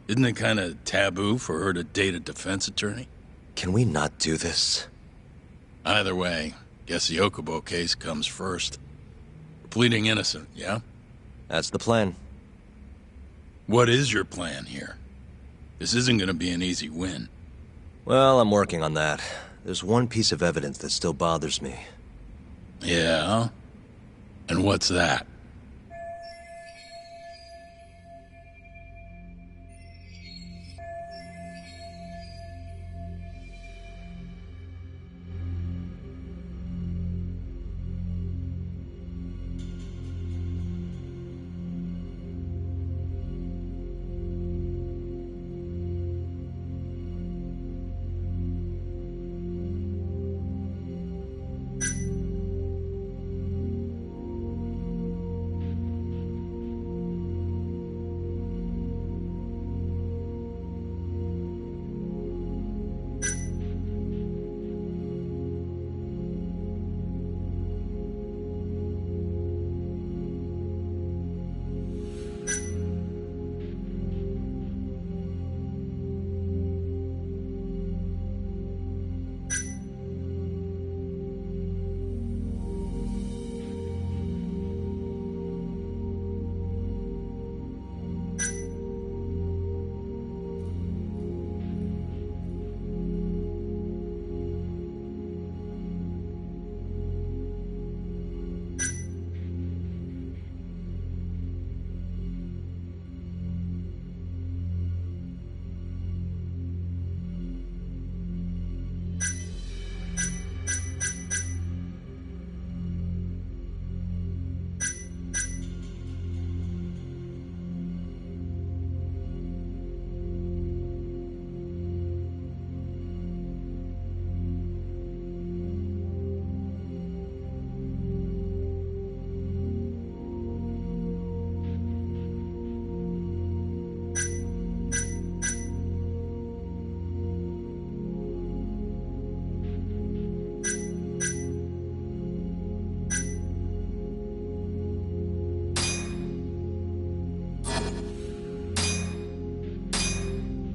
Isn't it kind of taboo for her to date a defense attorney? Can we not do this? Either way, guess the Okubo case comes first. Pleading innocent, yeah? That's the plan. What is your plan here? This isn't gonna be an easy win. Well, I'm working on that. There's one piece of evidence that still bothers me. Yeah? And what's that?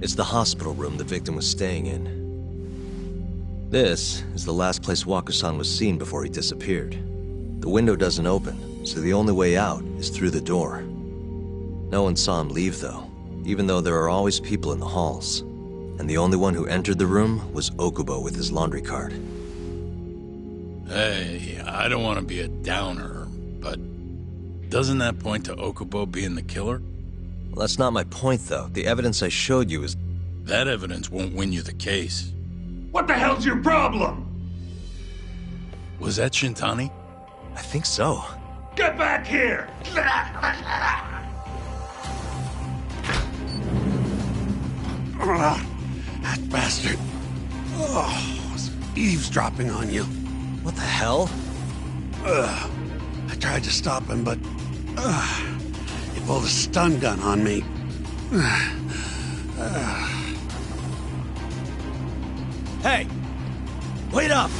It's the hospital room the victim was staying in. This is the last place Waku-san was seen before he disappeared. The window doesn't open, so the only way out is through the door. No one saw him leave, though, even though there are always people in the halls. And the only one who entered the room was Okubo with his laundry cart. Hey, I don't want to be a downer, but doesn't that point to Okubo being the killer? Well, that's not my point, though. The evidence I showed you is... That evidence won't win you the case. What the hell's your problem? Was that Shintani? I think so. Get back here! That bastard. Oh, was eavesdropping on you. What the hell? I tried to stop him, but... he pulled a stun gun on me. Hey! Wait up!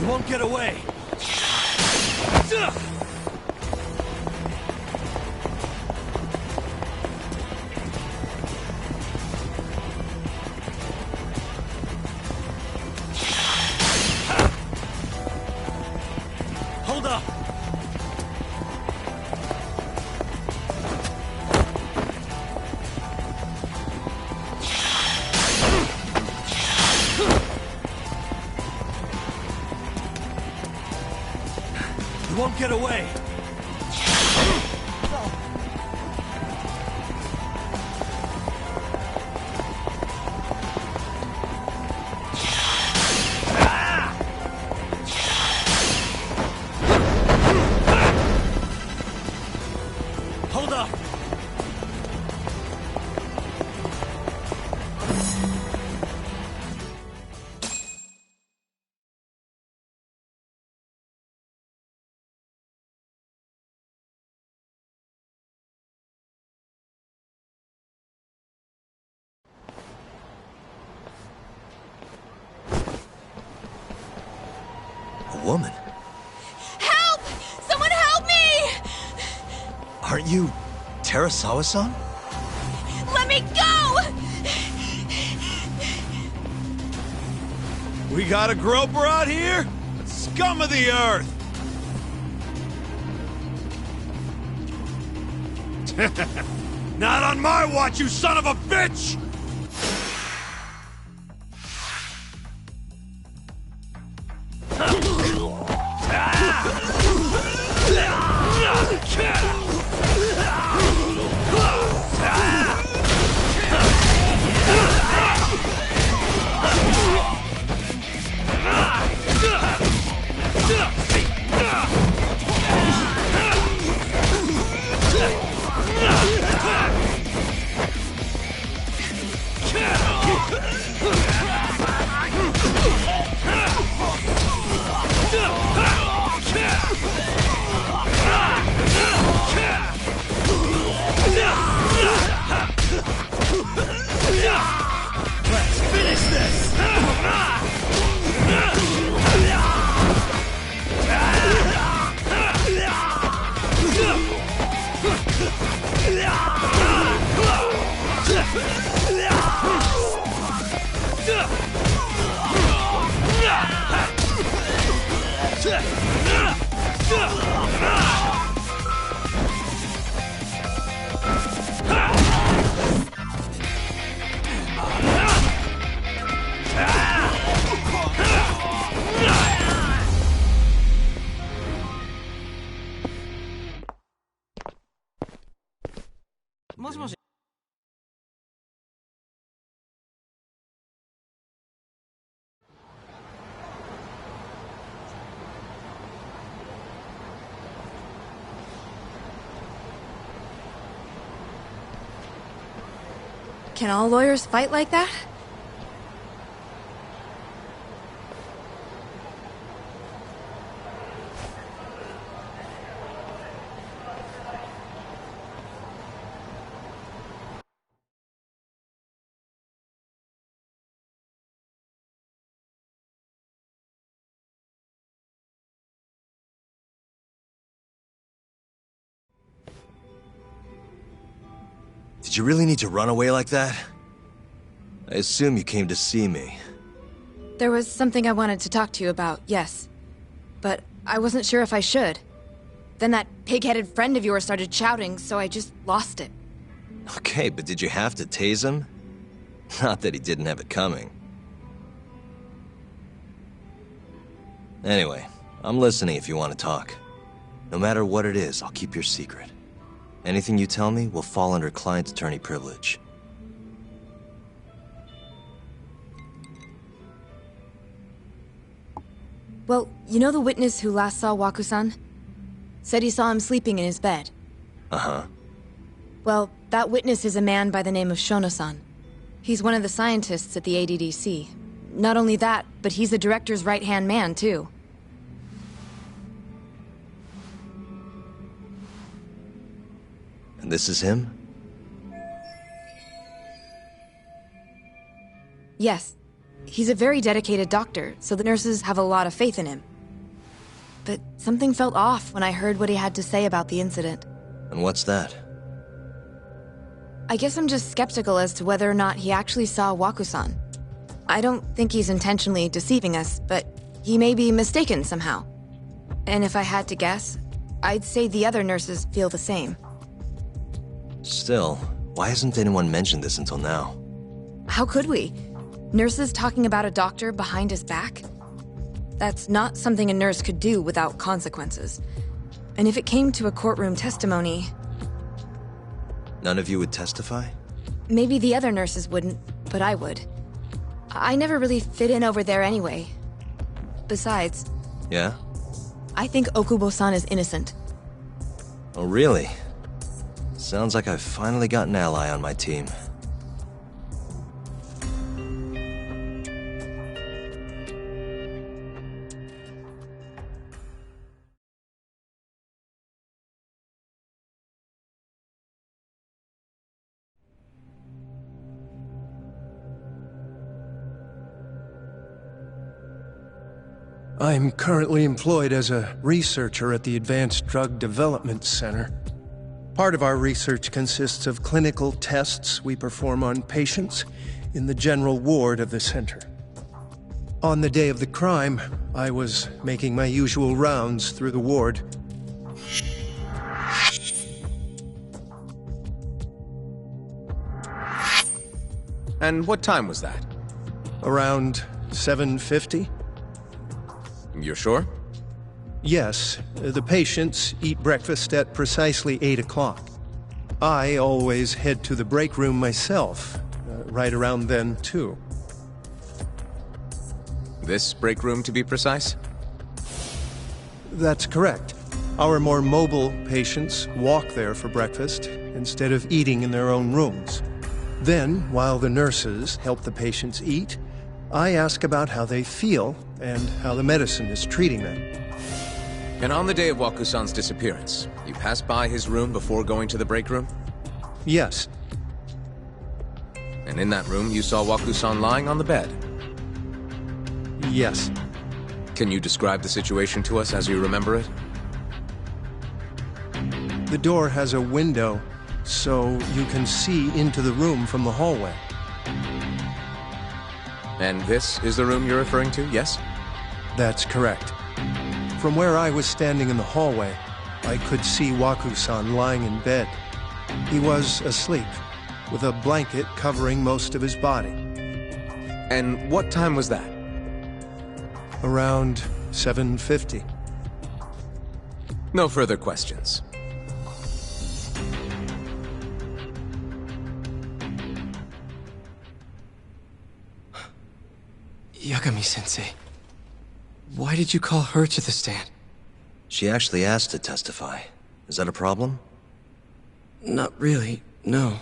You won't get away! You won't get away. Hold up. A woman? Help! Someone help me! Aren't you Terasawa-san? Let me go! We got a groper out here? Scum of the earth! Not on my watch, you son of a bitch! Let's finish this! Can all lawyers fight like that? Did you really need to run away like that? I assume you came to see me. There was something I wanted to talk to you about, yes. But I wasn't sure if I should. Then that pig-headed friend of yours started shouting, so I just lost it. Okay, but did you have to tase him? Not that he didn't have it coming. Anyway, I'm listening if you want to talk. No matter what it is, I'll keep your secret. Anything you tell me will fall under client attorney privilege. Well, you know the witness who last saw Waku-san? Said he saw him sleeping in his bed. Uh-huh. Well, that witness is a man by the name of Shono-san. He's one of the scientists at the ADDC. Not only that, but he's the director's right-hand man, too. And this is him? Yes. He's a very dedicated doctor, so the nurses have a lot of faith in him. But something felt off when I heard what he had to say about the incident. And what's that? I guess I'm just skeptical as to whether or not he actually saw Waku-san. I don't think he's intentionally deceiving us, but he may be mistaken somehow. And if I had to guess, I'd say the other nurses feel the same. Still, why hasn't anyone mentioned this until now? How could we? Nurses talking about a doctor behind his back? That's not something a nurse could do without consequences. And if it came to a courtroom testimony, None of you would testify? maybe the other nurses wouldn't, but I would. I never really fit in over there anyway. Besides, Yeah? I think Okubo-san is innocent. Oh, really? Sounds like I've finally got an ally on my team. I'm currently employed as a researcher at the Advanced Drug Development Center. Part of our research consists of clinical tests we perform on patients in the general ward of the center. On the day of the crime, I was making my usual rounds through the ward. And what time was that? Around 7:50? You're sure? Yes, the patients eat breakfast at precisely 8 o'clock. I always head to the break room myself, right around then, too. This break room, to be precise? That's correct. Our more mobile patients walk there for breakfast instead of eating in their own rooms. Then, while the nurses help the patients eat, I ask about how they feel and how the medicine is treating them. And on the day of Waku-san's disappearance, you passed by his room before going to the break room? Yes. And in that room, you saw Waku-san lying on the bed? Yes. Can you describe the situation to us as you remember it? The door has a window, so you can see into the room from the hallway. And this is the room you're referring to, yes? That's correct. From where I was standing in the hallway, I could see Waku-san lying in bed. He was asleep, with a blanket covering most of his body. And what time was that? Around 7:50. No further questions. Yagami-sensei, why did you call her to the stand? She actually asked to testify. Is that a problem? Not really, no.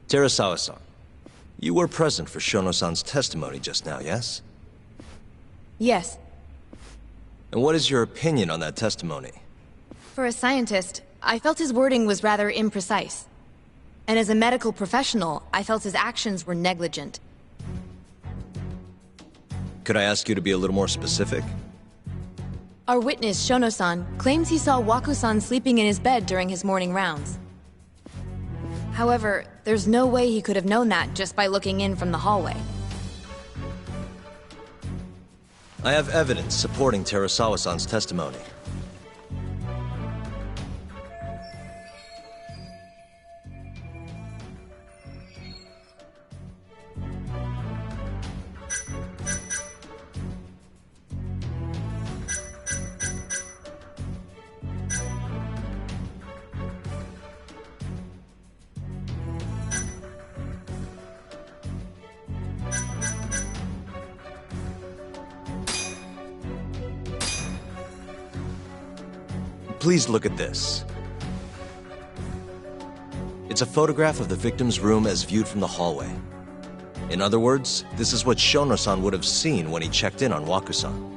Terasawa-san, you were present for Shono-san's testimony just now, yes? Yes. And what is your opinion on that testimony? For a scientist, I felt his wording was rather imprecise. And as a medical professional, I felt his actions were negligent. Could I ask you to be a little more specific? Our witness, Shono-san, claims he saw Waku-san sleeping in his bed during his morning rounds. However, there's no way he could have known that just by looking in from the hallway. I have evidence supporting Terasawa-san's testimony. Please look at this. It's a photograph of the victim's room as viewed from the hallway. In other words, this is what Shono-san would have seen when he checked in on Waku-san.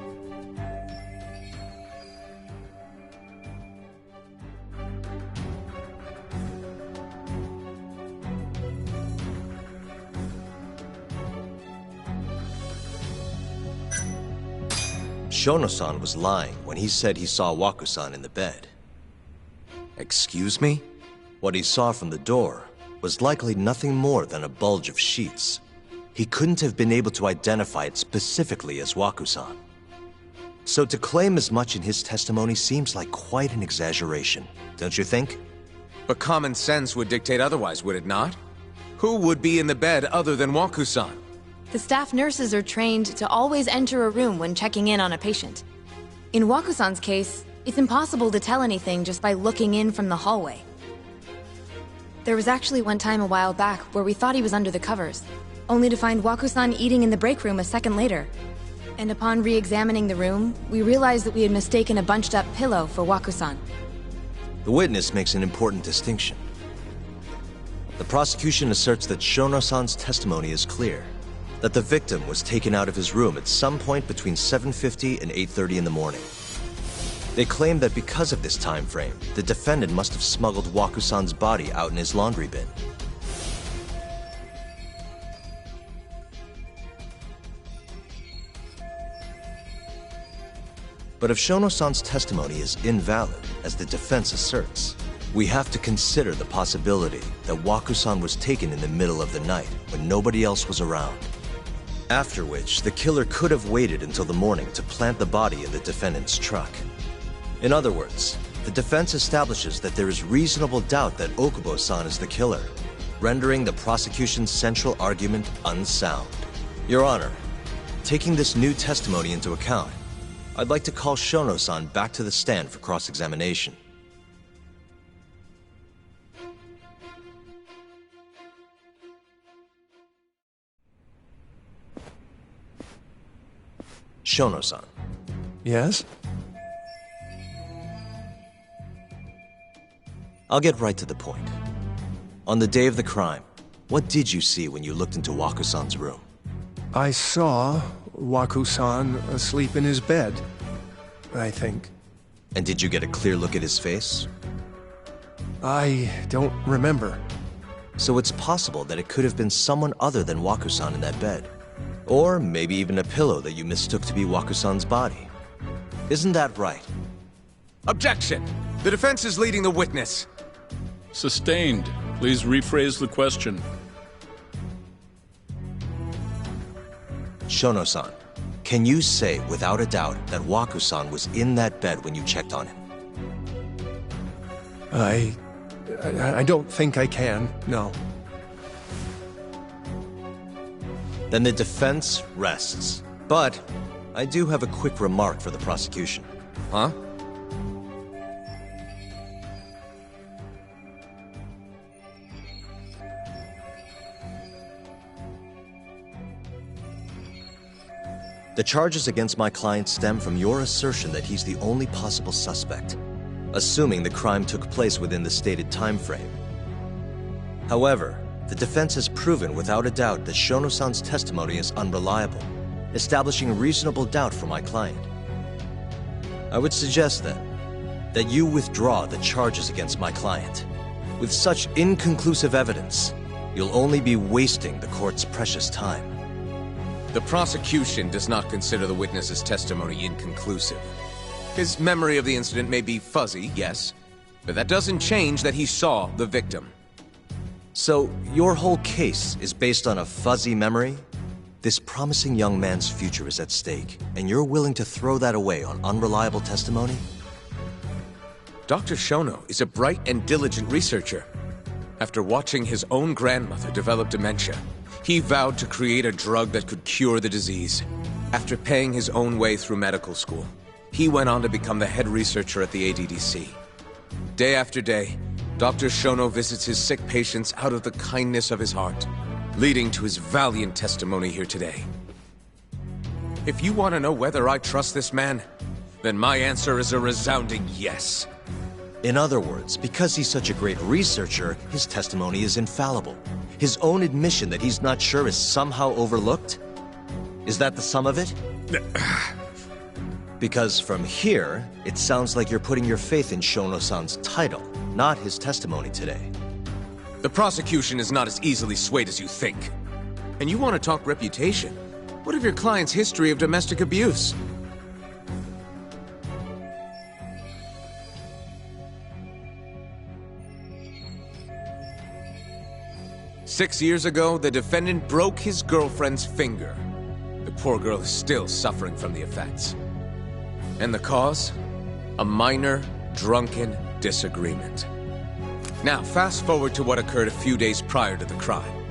Shono-san was lying when he said he saw Waku-san in the bed. Excuse me? What he saw from the door was likely nothing more than a bulge of sheets. He couldn't have been able to identify it specifically as Waku-san. So to claim as much in his testimony seems like quite an exaggeration, don't you think? But common sense would dictate otherwise, would it not? Who would be in the bed other than Waku-san? The staff nurses are trained to always enter a room when checking in on a patient. In Waku-san's case, it's impossible to tell anything just by looking in from the hallway. There was actually one time a while back where we thought he was under the covers, only to find Waku-san eating in the break room a second later. And upon re-examining the room, we realized that we had mistaken a bunched-up pillow for Waku-san. The witness makes an important distinction. The prosecution asserts that Shono-san's testimony is clear, that the victim was taken out of his room at some point between 7:50 and 8:30 in the morning. They claim that because of this time frame, the defendant must have smuggled Waku-san's body out in his laundry bin. But if Shono-san's testimony is invalid, as the defense asserts, we have to consider the possibility that Waku-san was taken in the middle of the night when nobody else was around. After which, the killer could have waited until the morning to plant the body in the defendant's truck. In other words, the defense establishes that there is reasonable doubt that Okubo-san is the killer, rendering the prosecution's central argument unsound. Your Honor, taking this new testimony into account, I'd like to call Shono-san back to the stand for cross-examination. Shono-san. Yes? I'll get right to the point. On the day of the crime, what did you see when you looked into Waku-san's room? I saw Waku-san asleep in his bed, I think. And did you get a clear look at his face? I don't remember. So it's possible that it could have been someone other than Waku-san in that bed. Or maybe even a pillow that you mistook to be Waku-san's body. Isn't that right? Objection! The defense is leading the witness. Sustained. Please rephrase the question. Shono-san, can you say without a doubt that Waku-san was in that bed when you checked on him? I don't think I can, no. Then the defense rests. But I do have a quick remark for the prosecution. Huh? The charges against my client stem from your assertion that he's the only possible suspect, assuming the crime took place within the stated time frame. However, the defense has proven without a doubt that Shono-san's testimony is unreliable, establishing reasonable doubt for my client. I would suggest then that you withdraw the charges against my client. With such inconclusive evidence, you'll only be wasting the court's precious time. The prosecution does not consider the witness's testimony inconclusive. His memory of the incident may be fuzzy, yes, but that doesn't change that he saw the victim. So, your whole case is based on a fuzzy memory? This promising young man's future is at stake, and you're willing to throw that away on unreliable testimony? Dr. Shono is a bright and diligent researcher. After watching his own grandmother develop dementia, he vowed to create a drug that could cure the disease. After paying his own way through medical school, he went on to become the head researcher at the ADDC. Day after day, Dr. Shono visits his sick patients out of the kindness of his heart, leading to his valiant testimony here today. If you want to know whether I trust this man, then my answer is a resounding yes. In other words, because he's such a great researcher, his testimony is infallible. His own admission that he's not sure is somehow overlooked? Is that the sum of it? Because from here, it sounds like you're putting your faith in Shono-san's title, not his testimony today. The prosecution is not as easily swayed as you think. And you want to talk reputation? What of your client's history of domestic abuse? Six years ago, the defendant broke his girlfriend's finger. The poor girl is still suffering from the effects. And the cause? A minor, drunken disagreement. Now, fast forward to what occurred a few days prior to the crime.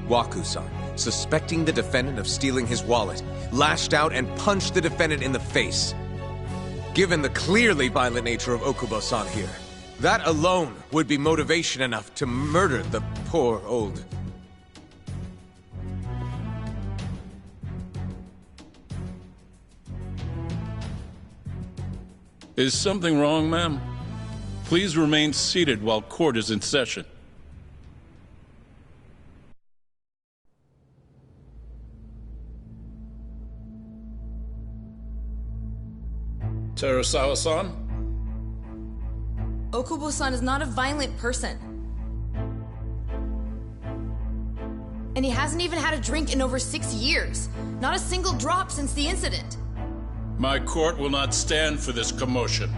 Waku-san, suspecting the defendant of stealing his wallet, lashed out and punched the defendant in the face. Given the clearly violent nature of Okubo-san here, that alone would be motivation enough to murder the poor old... Is something wrong, ma'am? Please remain seated while court is in session. Terasawa-san? Okubo-san is not a violent person. And he hasn't even had a drink in over 6 years. Not a single drop since the incident. My court will not stand for this commotion.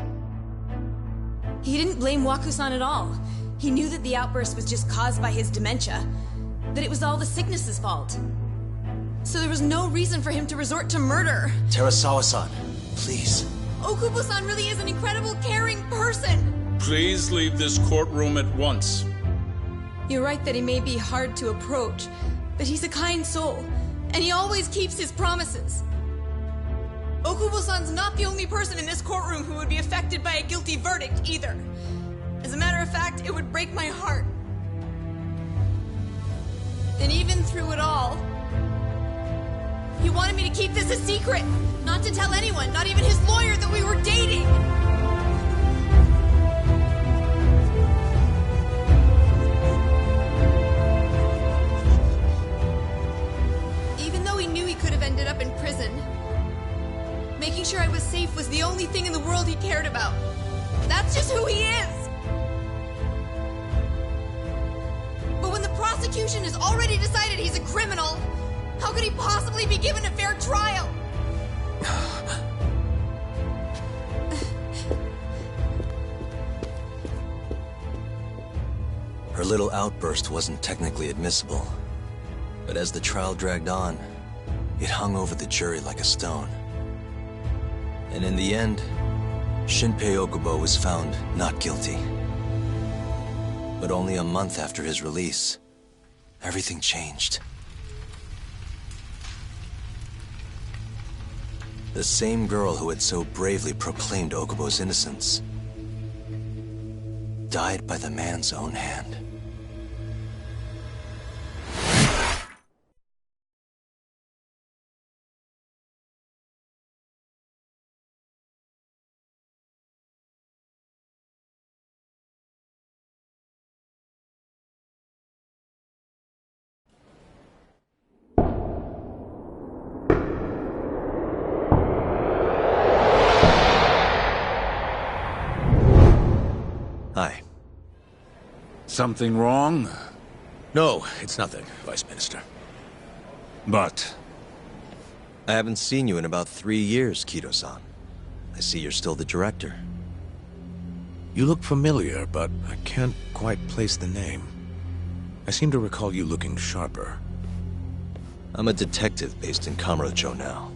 He didn't blame Waku-san at all. He knew that the outburst was just caused by his dementia. That it was all the sickness's fault. So there was no reason for him to resort to murder. Terasawa-san, please. Okubo-san really is an incredible, caring person. Please leave this courtroom at once. You're right that he may be hard to approach, but he's a kind soul, and he always keeps his promises. Okubo-san's not the only person in this courtroom who would be affected by a guilty verdict, either. As a matter of fact, it would break my heart. And even through it all, he wanted me to keep this a secret, not to tell anyone, not even his lawyer, that we were dating. Even though he knew he could have ended up in prison, making sure I was safe was the only thing in the world he cared about. That's just who he is! But when the prosecution has already decided he's a criminal, how could he possibly be given a fair trial? Her little outburst wasn't technically admissible, but as the trial dragged on, it hung over the jury like a stone. And in the end, Shinpei Okubo was found not guilty. But only a month after his release, everything changed. The same girl who had so bravely proclaimed Okubo's innocence died by the man's own hand. Hi. Something wrong? No, it's nothing, Vice Minister. But... I haven't seen you in about 3 years, Kido-san. I see you're still the director. You look familiar, but I can't quite place the name. I seem to recall you looking sharper. I'm a detective based in Kamurocho now.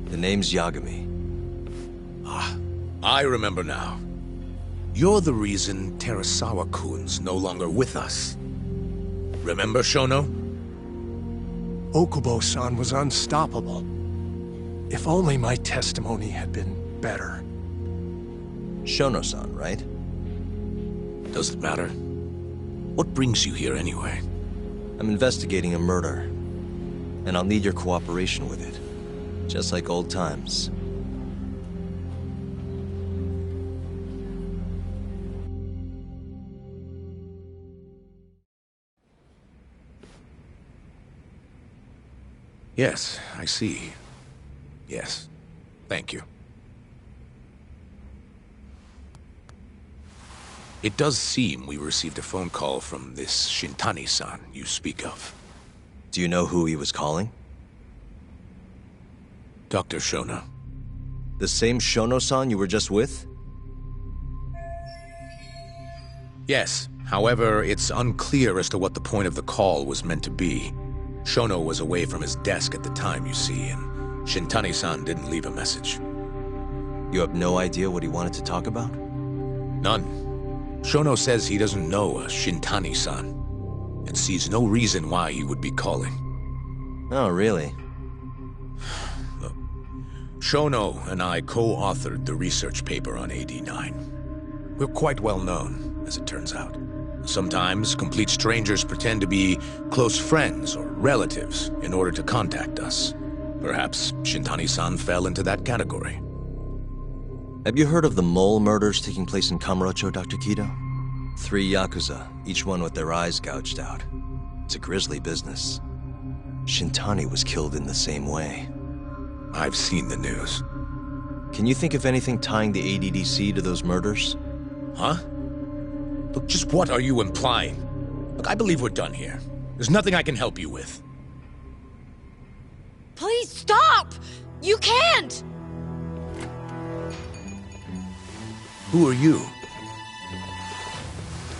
The name's Yagami. Ah, I remember now. You're the reason Terasawa-kun's no longer with us. Remember, Shono? Okubo-san was unstoppable. If only my testimony had been better. Shono-san, right? Does it matter? What brings you here anyway? I'm investigating a murder, and I'll need your cooperation with it. Just like old times. Yes, I see. Yes. Thank you. It does seem we received a phone call from this Shintani-san you speak of. Do you know who he was calling? Dr. Shono. The same Shono-san you were just with? Yes. However, it's unclear as to what the point of the call was meant to be. Shono was away from his desk at the time, you see, and Shintani-san didn't leave a message. You have no idea what he wanted to talk about? None. Shono says he doesn't know a Shintani-san, and and sees no reason why he would be calling. Oh, really? Shono and I co-authored the research paper on AD9. We're quite well known, as it turns out. Sometimes, complete strangers pretend to be close friends or relatives in order to contact us. Perhaps Shintani-san fell into that category. Have you heard of the mole murders taking place in Kamurocho, Dr. Kido? 3 Yakuza, each one with their eyes gouged out. It's a grisly business. Shintani was killed in the same way. I've seen the news. Can you think of anything tying the ADDC to those murders? Huh? Look, just what are you implying? Look, I believe we're done here. There's nothing I can help you with. Please stop! You can't! Who are you?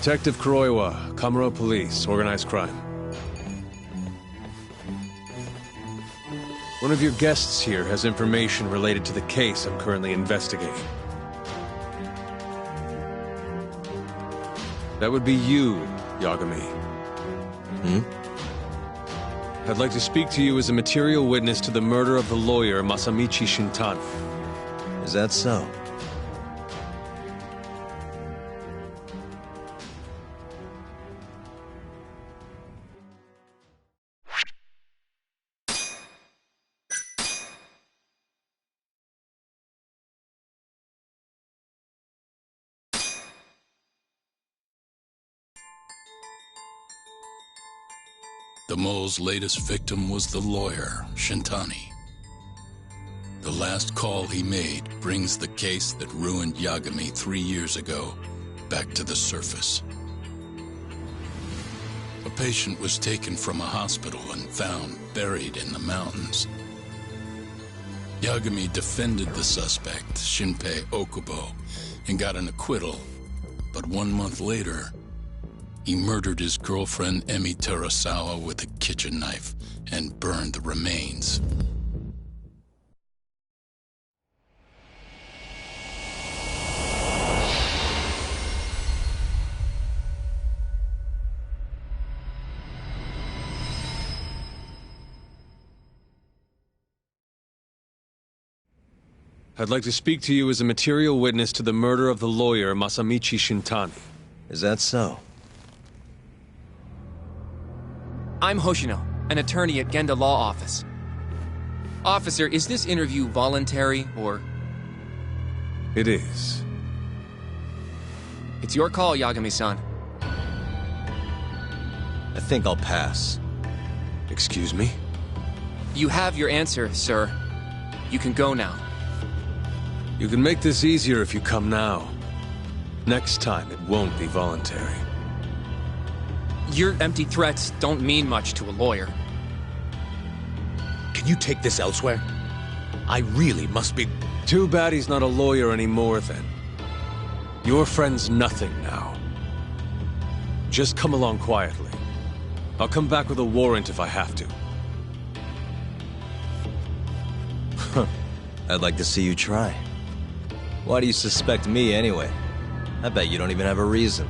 Detective Kuroiwa, Kamuro Police, Organized Crime. One of your guests here has information related to the case I'm currently investigating. That would be you, Yagami. I'd like to speak to you as a material witness to the murder of the lawyer Masamichi Shintani. Is that so? The mole's latest victim was the lawyer, Shintani. The last call he made brings the case that ruined Yagami 3 years ago back to the surface. A patient was taken from a hospital and found buried in the mountains. Yagami defended the suspect, Shinpei Okubo, and got an acquittal, but 1 month later, he murdered his girlfriend Emi Terasawa with a kitchen knife and burned the remains. I'd like to speak to you as a material witness to the murder of the lawyer Masamichi Shintani. Is that so? I'm Hoshino, an attorney at Genda Law Office. Officer, is this interview voluntary, or...? It is. It's your call, Yagami-san. I think I'll pass. Excuse me? You have your answer, sir. You can go now. You can make this easier if you come now. Next time, it won't be voluntary. Your empty threats don't mean much to a lawyer. Can you take this elsewhere? I really must be... Too bad he's not a lawyer anymore, then. Your friend's nothing now. Just come along quietly. I'll come back with a warrant if I have to. I'd like to see you try. Why do you suspect me, anyway? I bet you don't even have a reason.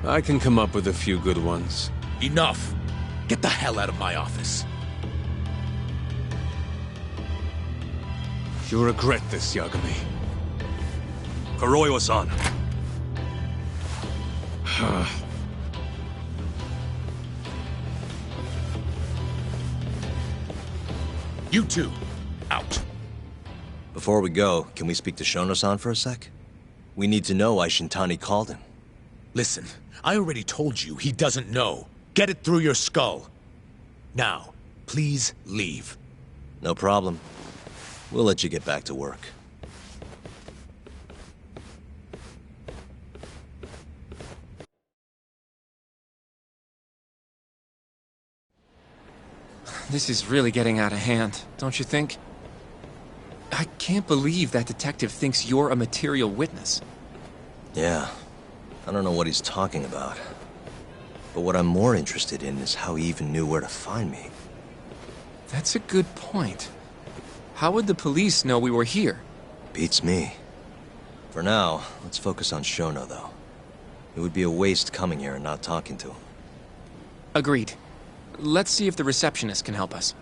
I can come up with a few good ones. Enough! Get the hell out of my office. You'll regret this, Yagami. Kuroiwa-san. You two, out. Before we go, can we speak to Shono-san for a sec? We need to know why Shintani called him. Listen, I already told you he doesn't know. Get it through your skull. Now, please leave. No problem. We'll let you get back to work. This is really getting out of hand, don't you think? I can't believe that detective thinks you're a material witness. Yeah. I don't know what he's talking about. But what I'm more interested in is how he even knew where to find me. That's a good point. How would the police know we were here? Beats me. For now, let's focus on Shono, though. It would be a waste coming here and not talking to him. Agreed. Let's see if the receptionist can help us.